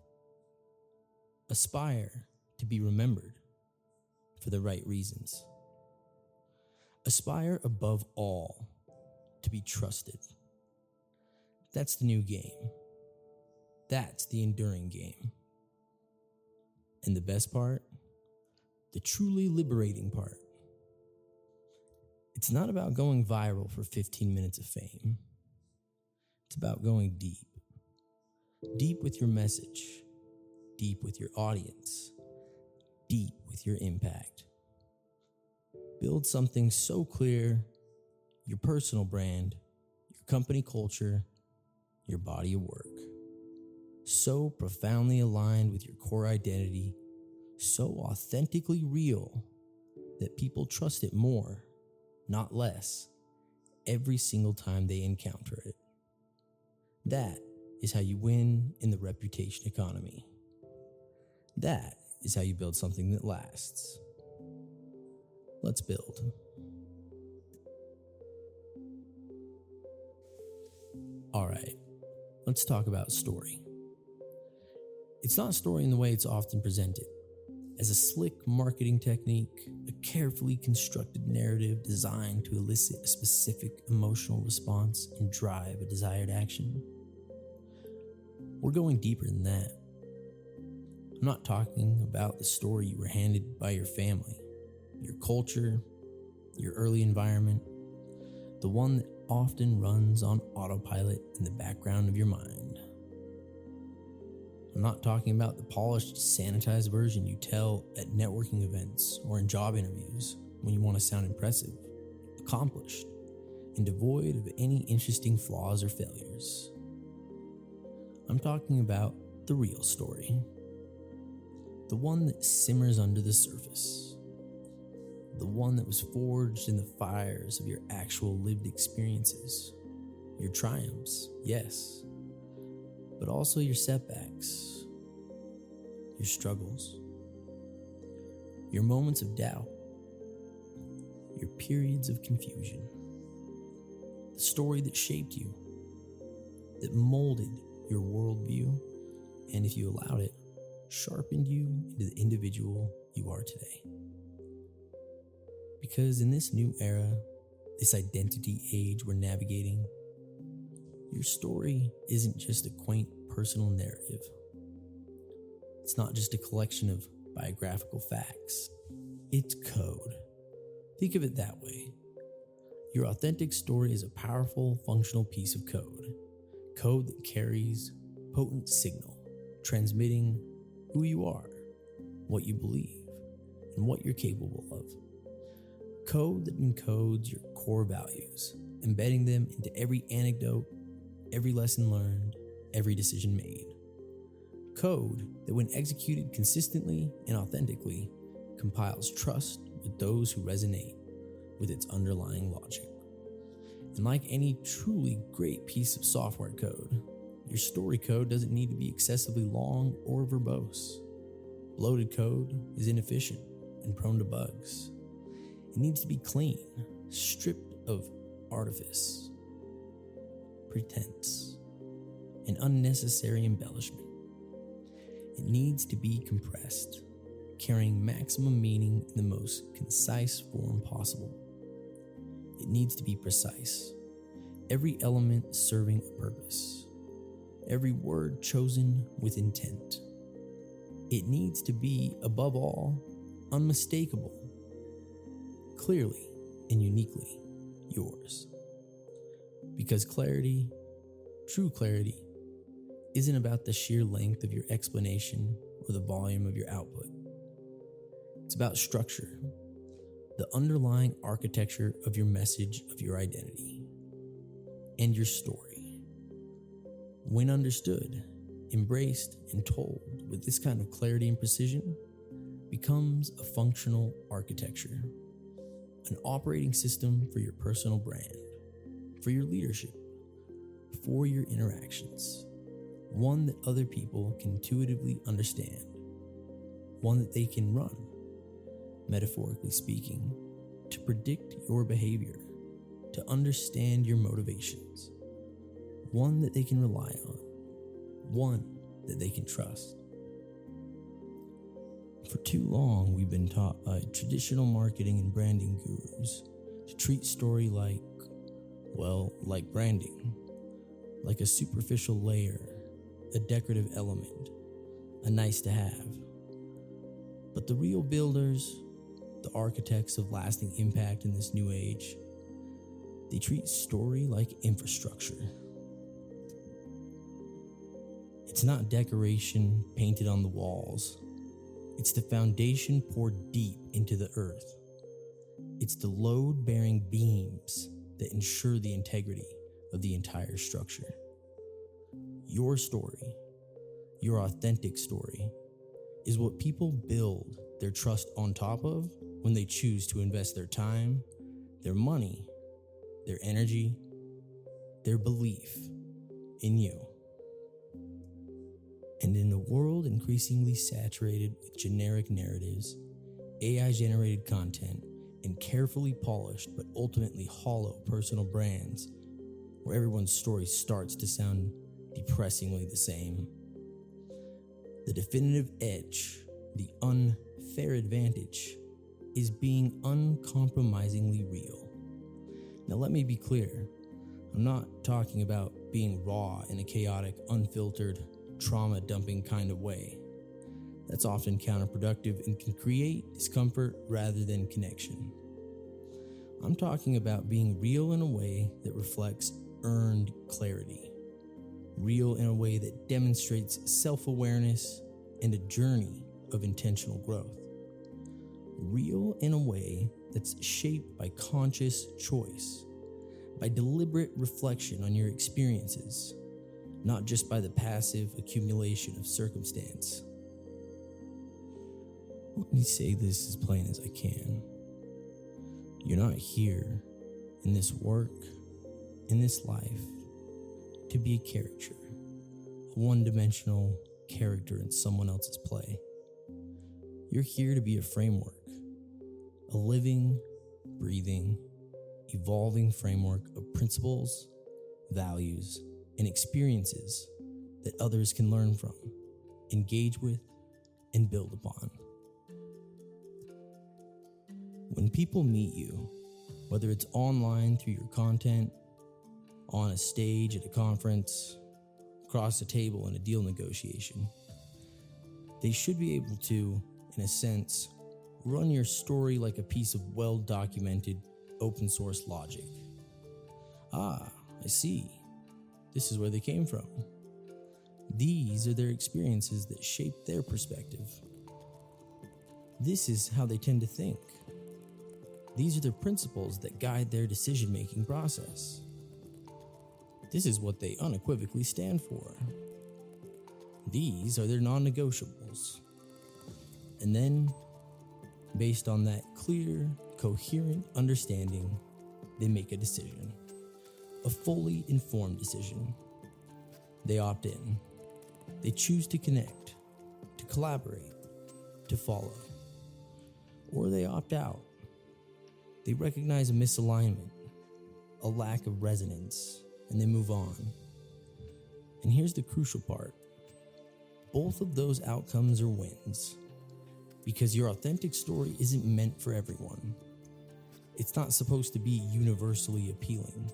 Aspire to be remembered for the right reasons. Aspire above all to be trusted. That's the new game. That's the enduring game. And the best part, the truly liberating part, it's not about going viral for 15 minutes of fame. It's about going deep. Deep with your message, deep with your audience, deep with your impact. Build something so clear, your personal brand, your company culture, your body of work. So profoundly aligned with your core identity, so authentically real that people trust it more, not less, every single time they encounter it. That is how you win in the reputation economy. That is how you build something that lasts. Let's build. All right, let's talk about story. It's not story in the way it's often presented, as a slick marketing technique, a carefully constructed narrative designed to elicit a specific emotional response and drive a desired action. We're going deeper than that. I'm not talking about the story you were handed by your family, your culture, your early environment, the one that often runs on autopilot in the background of your mind. I'm not talking about the polished, sanitized version you tell at networking events or in job interviews when you want to sound impressive, accomplished, and devoid of any interesting flaws or failures. I'm talking about the real story. The one that simmers under the surface. The one that was forged in the fires of your actual lived experiences. Your triumphs, yes, but also your setbacks, your struggles, your moments of doubt, your periods of confusion. The story that shaped you, that molded your worldview, and if you allowed it, sharpened you into the individual you are today. Because in this new era, this identity age we're navigating, your story isn't just a quaint personal narrative. It's not just a collection of biographical facts. It's code. Think of it that way. Your authentic story is a powerful, functional piece of code. Code that carries potent signal, transmitting who you are, what you believe, and what you're capable of. Code that encodes your core values, embedding them into every anecdote, every lesson learned, every decision made. Code that, when executed consistently and authentically, compiles trust with those who resonate with its underlying logic. And like any truly great piece of software code, your story code doesn't need to be excessively long or verbose. Bloated code is inefficient and prone to bugs. It needs to be clean, stripped of artifice, pretense, and unnecessary embellishment. It needs to be compressed, carrying maximum meaning in the most concise form possible. It needs to be precise, every element serving a purpose, every word chosen with intent. It needs to be, above all, unmistakable, clearly and uniquely yours. Because clarity, true clarity, isn't about the sheer length of your explanation or the volume of your output. It's about structure, the underlying architecture of your message, of your identity, and your story. When understood, embraced, and told with this kind of clarity and precision, becomes a functional architecture, an operating system for your personal brand, for your leadership, for your interactions, one that other people can intuitively understand, one that they can run, metaphorically speaking, to predict your behavior, to understand your motivations, one that they can rely on, one that they can trust. For too long, we've been taught by traditional marketing and branding gurus to treat story like branding, like a superficial layer, a decorative element, a nice to have. But the real builders, the architects of lasting impact in this new age, they treat story like infrastructure. It's not decoration painted on the walls. It's the foundation poured deep into the earth. It's the load-bearing beams that ensure the integrity of the entire structure. Your story, your authentic story, is what people build their trust on top of when they choose to invest their time, their money, their energy, their belief in you. And in a world increasingly saturated with generic narratives, AI-generated content, and carefully polished but ultimately hollow personal brands, where everyone's story starts to sound depressingly the same, the definitive edge, the unfair advantage, is being uncompromisingly real. Now let me be clear, I'm not talking about being raw in a chaotic, unfiltered, trauma-dumping kind of way. That's often counterproductive and can create discomfort rather than connection. I'm talking about being real in a way that reflects earned clarity, real in a way that demonstrates self-awareness and a journey of intentional growth, real in a way that's shaped by conscious choice, by deliberate reflection on your experiences, not just by the passive accumulation of circumstance. Let me say this as plain as I can. You're not here in this work, in this life, to be a caricature, a one-dimensional character in someone else's play. You're here to be a framework, a living, breathing, evolving framework of principles, values, and experiences that others can learn from, engage with, and build upon. When people meet you, whether it's online through your content, on a stage at a conference, across a table in a deal negotiation, they should be able to, in a sense, run your story like a piece of well-documented open source logic. Ah, I see. This is where they came from. These are their experiences that shape their perspective. This is how they tend to think. These are the principles that guide their decision-making process. This is what they unequivocally stand for. These are their non-negotiables. And then, based on that clear, coherent understanding, they make a decision. A fully informed decision. They opt in. They choose to connect, to collaborate, to follow. Or they opt out. They recognize a misalignment, a lack of resonance, and they move on. And here's the crucial part. Both of those outcomes are wins, because your authentic story isn't meant for everyone. It's not supposed to be universally appealing.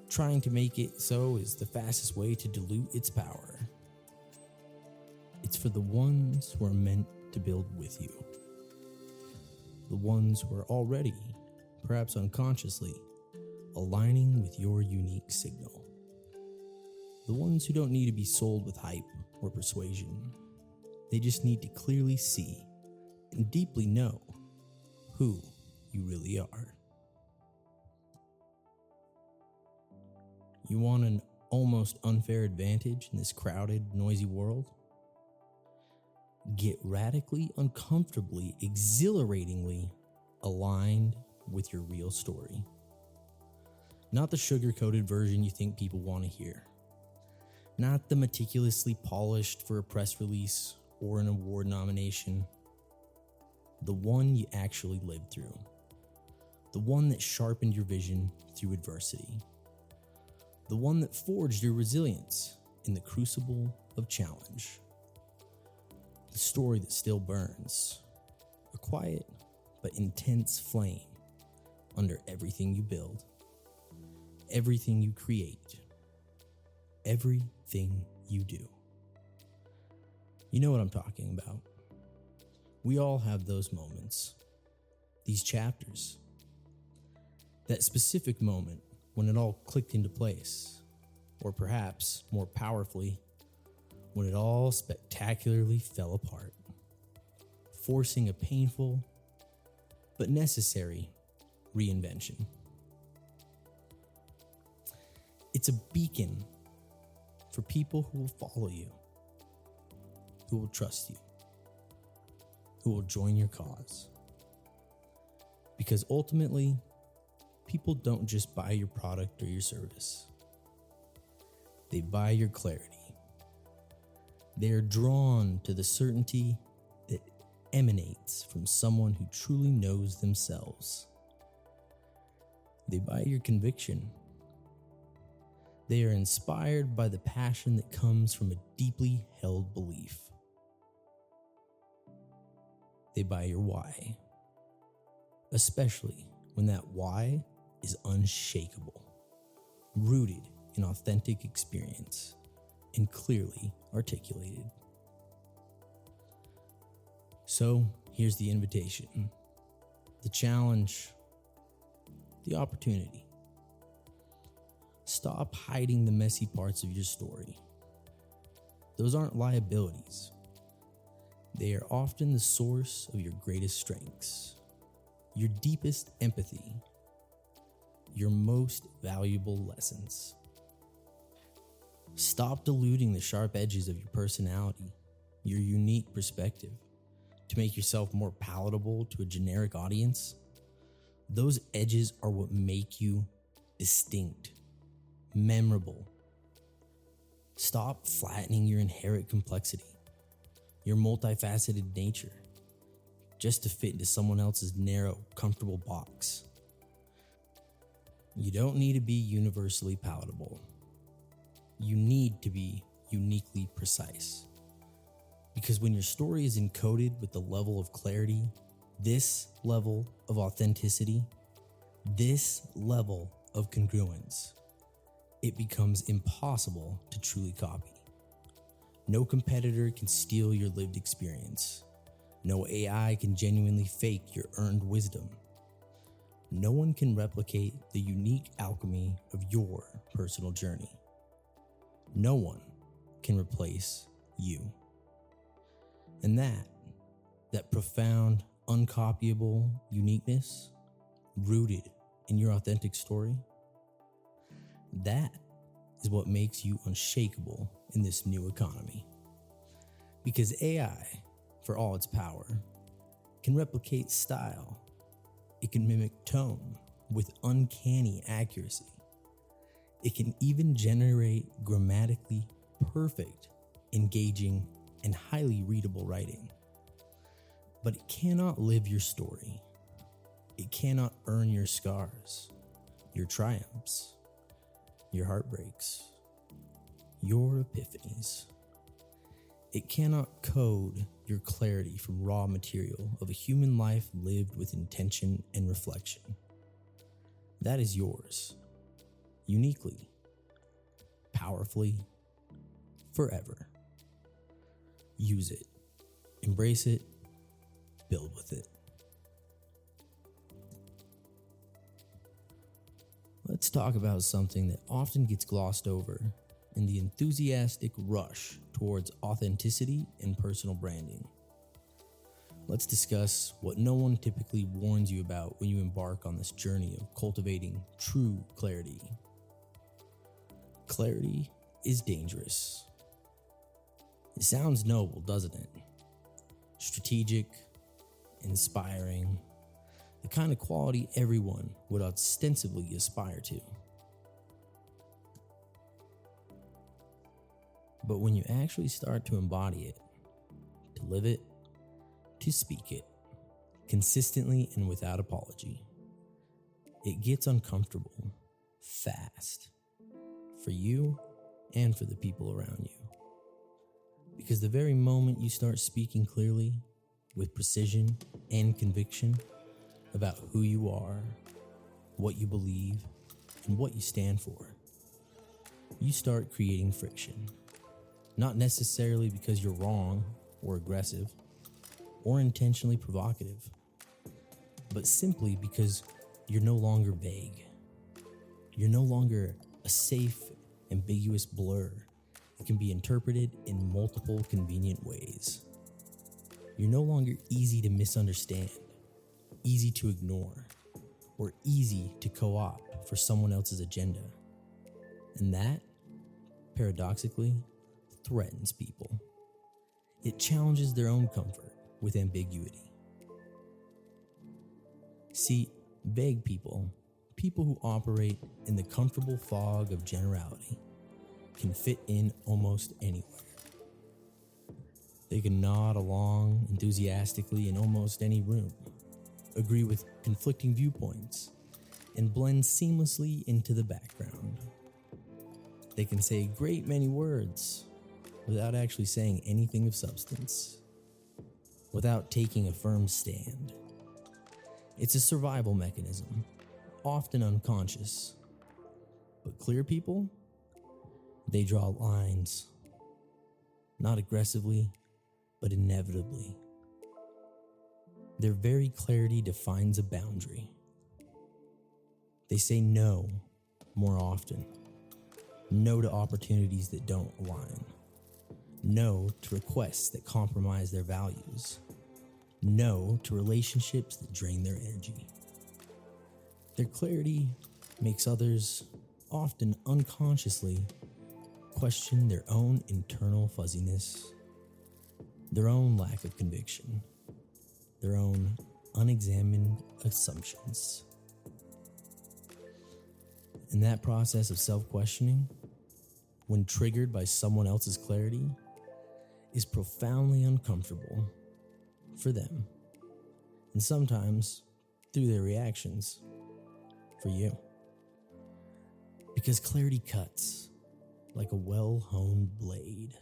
Trying to make it so is the fastest way to dilute its power. It's for the ones who are meant to build with you. The ones who are already, perhaps unconsciously, aligning with your unique signal. The ones who don't need to be sold with hype or persuasion. They just need to clearly see and deeply know who you really are. You want an almost unfair advantage in this crowded, noisy world? Get radically, uncomfortably, exhilaratingly aligned with your real story. Not the sugar-coated version you think people want to hear. Not the meticulously polished for a press release or an award nomination. The one you actually lived through. The one that sharpened your vision through adversity. The one that forged your resilience in the crucible of challenge. The story that still burns. A quiet but intense flame under everything you build. Everything you create. Everything you do. You know what I'm talking about. We all have those moments. These chapters. That specific moment when it all clicked into place. Or perhaps, more powerfully, when it all spectacularly fell apart. Forcing a painful but necessary reinvention. It's a beacon for people who will follow you, who will trust you, who will join your cause. Because ultimately, people don't just buy your product or your service. They buy your clarity. They are drawn to the certainty that emanates from someone who truly knows themselves. They buy your conviction. They are inspired by the passion that comes from a deeply held belief. They buy your why, especially when that why is unshakable, rooted in authentic experience, and clearly articulated. So here's the invitation, the challenge, the opportunity. Stop hiding the messy parts of your story. Those aren't liabilities. They are often the source of your greatest strengths, your deepest empathy, your most valuable lessons. Stop diluting the sharp edges of your personality, your unique perspective, to make yourself more palatable to a generic audience. Those edges are what make you distinct, memorable. Stop flattening your inherent complexity, your multifaceted nature, just to fit into someone else's narrow, comfortable box. You don't need to be universally palatable. You need to be uniquely precise. Because when your story is encoded with the level of clarity, this level of authenticity, this level of congruence, it becomes impossible to truly copy. No competitor can steal your lived experience. No AI can genuinely fake your earned wisdom. No one can replicate the unique alchemy of your personal journey. No one can replace you. And that profound, uncopyable uniqueness, rooted in your authentic story, that is what makes you unshakable in this new economy. Because AI, for all its power, can replicate style. It can mimic tone with uncanny accuracy. It can even generate grammatically perfect, engaging, and highly readable writing. But it cannot live your story. It cannot earn your scars, your triumphs, your heartbreaks, your epiphanies. It cannot code your clarity from raw material of a human life lived with intention and reflection. That is yours, uniquely, powerfully, forever. Use it, embrace it, build with it. Let's talk about something that often gets glossed over in the enthusiastic rush towards authenticity and personal branding. Let's discuss what no one typically warns you about when you embark on this journey of cultivating true clarity. Clarity is dangerous. It sounds noble, doesn't it? Strategic, inspiring, the kind of quality everyone would ostensibly aspire to. But when you actually start to embody it, to live it, to speak it, consistently and without apology, it gets uncomfortable fast for you and for the people around you. Because the very moment you start speaking clearly, with precision and conviction about who you are, what you believe, and what you stand for, you start creating friction. Not necessarily because you're wrong or aggressive or intentionally provocative, but simply because you're no longer vague. You're no longer a safe, ambiguous blur that can be interpreted in multiple convenient ways. You're no longer easy to misunderstand, easy to ignore, or easy to co-opt for someone else's agenda. And that, paradoxically, threatens people. It challenges their own comfort with ambiguity. See, vague people who operate in the comfortable fog of generality, can fit in almost anywhere. They can nod along enthusiastically in almost any room, agree with conflicting viewpoints, and blend seamlessly into the background. They can say a great many words without actually saying anything of substance, without taking a firm stand. It's a survival mechanism, often unconscious. But clear people, they draw lines, not aggressively, but inevitably. Their very clarity defines a boundary. They say no more often. No to opportunities that don't align. No to requests that compromise their values. No to relationships that drain their energy. Their clarity makes others, often unconsciously, question their own internal fuzziness, their own lack of conviction, their own unexamined assumptions. And that process of self-questioning, when triggered by someone else's clarity, is profoundly uncomfortable for them, and sometimes, through their reactions, for you. Because clarity cuts like a well-honed blade.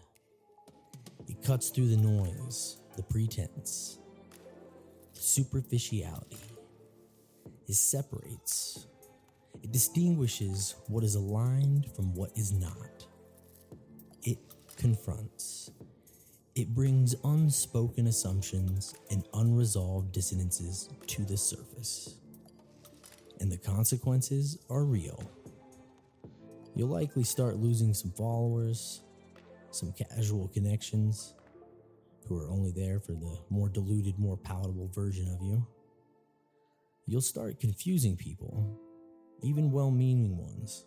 It cuts through the noise, the pretense, the superficiality. It separates. It distinguishes what is aligned from what is not. It confronts. It brings unspoken assumptions and unresolved dissonances to the surface. And the consequences are real. You'll likely start losing some followers, some casual connections who are only there for the more diluted, more palatable version of you. You'll start confusing people, even well-meaning ones,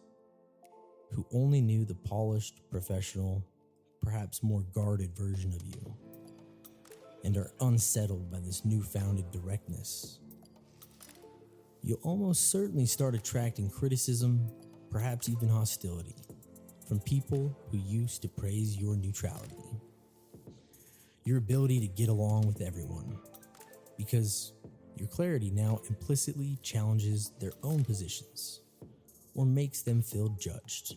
who only knew the polished, professional, perhaps more guarded version of you, and are unsettled by this newfounded directness. You'll almost certainly start attracting criticism, perhaps even hostility, from people who used to praise your neutrality. Your ability to get along with everyone, because your clarity now implicitly challenges their own positions or makes them feel judged.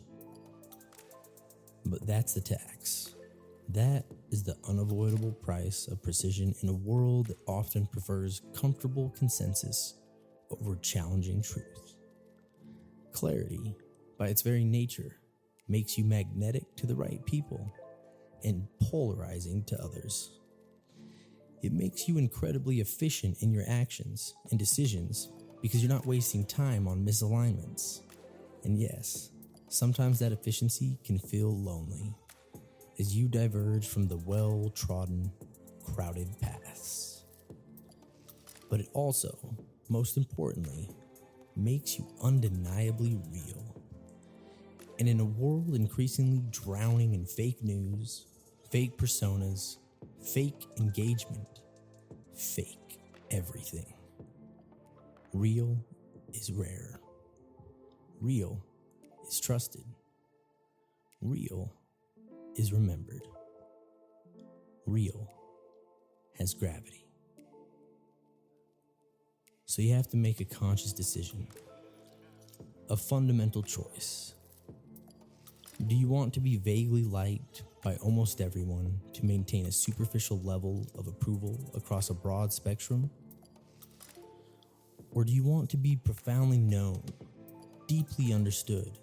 But that's the tax. That is the unavoidable price of precision in a world that often prefers comfortable consensus over challenging truth. Clarity, by its very nature, makes you magnetic to the right people and polarizing to others. It makes you incredibly efficient in your actions and decisions because you're not wasting time on misalignments. And yes, sometimes that efficiency can feel lonely as you diverge from the well-trodden, crowded paths. But it also, most importantly, makes you undeniably real. And in a world increasingly drowning in fake news, fake personas, fake engagement, fake everything, real is rare. Real is trusted. Real is remembered. Real has gravity. So you have to make a conscious decision, a fundamental choice. Do you want to be vaguely liked by almost everyone to maintain a superficial level of approval across a broad spectrum? Or do you want to be profoundly known, deeply understood,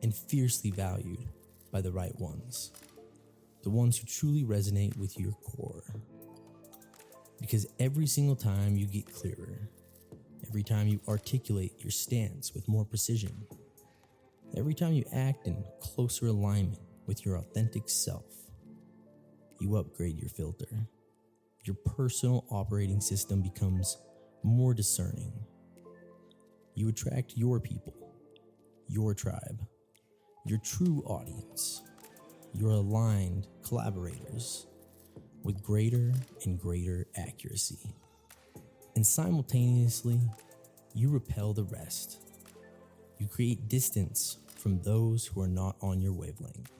and fiercely valued by the right ones, the ones who truly resonate with your core? Because every single time you get clearer, every time you articulate your stance with more precision, every time you act in closer alignment with your authentic self, you upgrade your filter. Your personal operating system becomes more discerning. You attract your people, your tribe, your true audience, your aligned collaborators with greater and greater accuracy. And simultaneously, you repel the rest. You create distance from those who are not on your wavelength.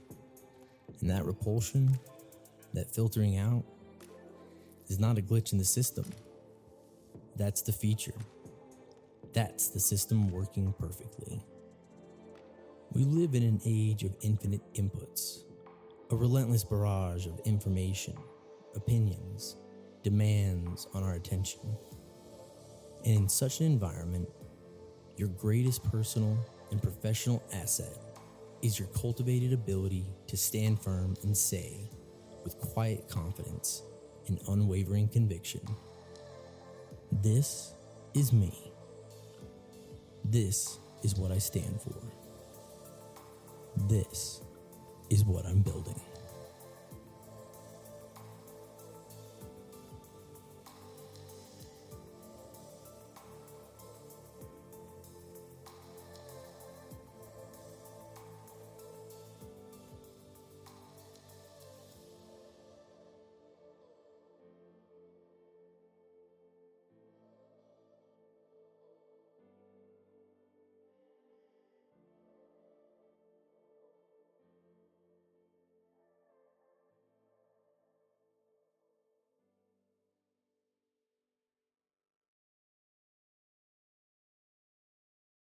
And that repulsion, that filtering out, is not a glitch in the system. That's the feature. That's the system working perfectly. We live in an age of infinite inputs, a relentless barrage of information, opinions, demands on our attention. And in such an environment, your greatest personal and professional asset is your cultivated ability to stand firm and say, with quiet confidence and unwavering conviction, "This is me. This is what I stand for. This is what I'm building."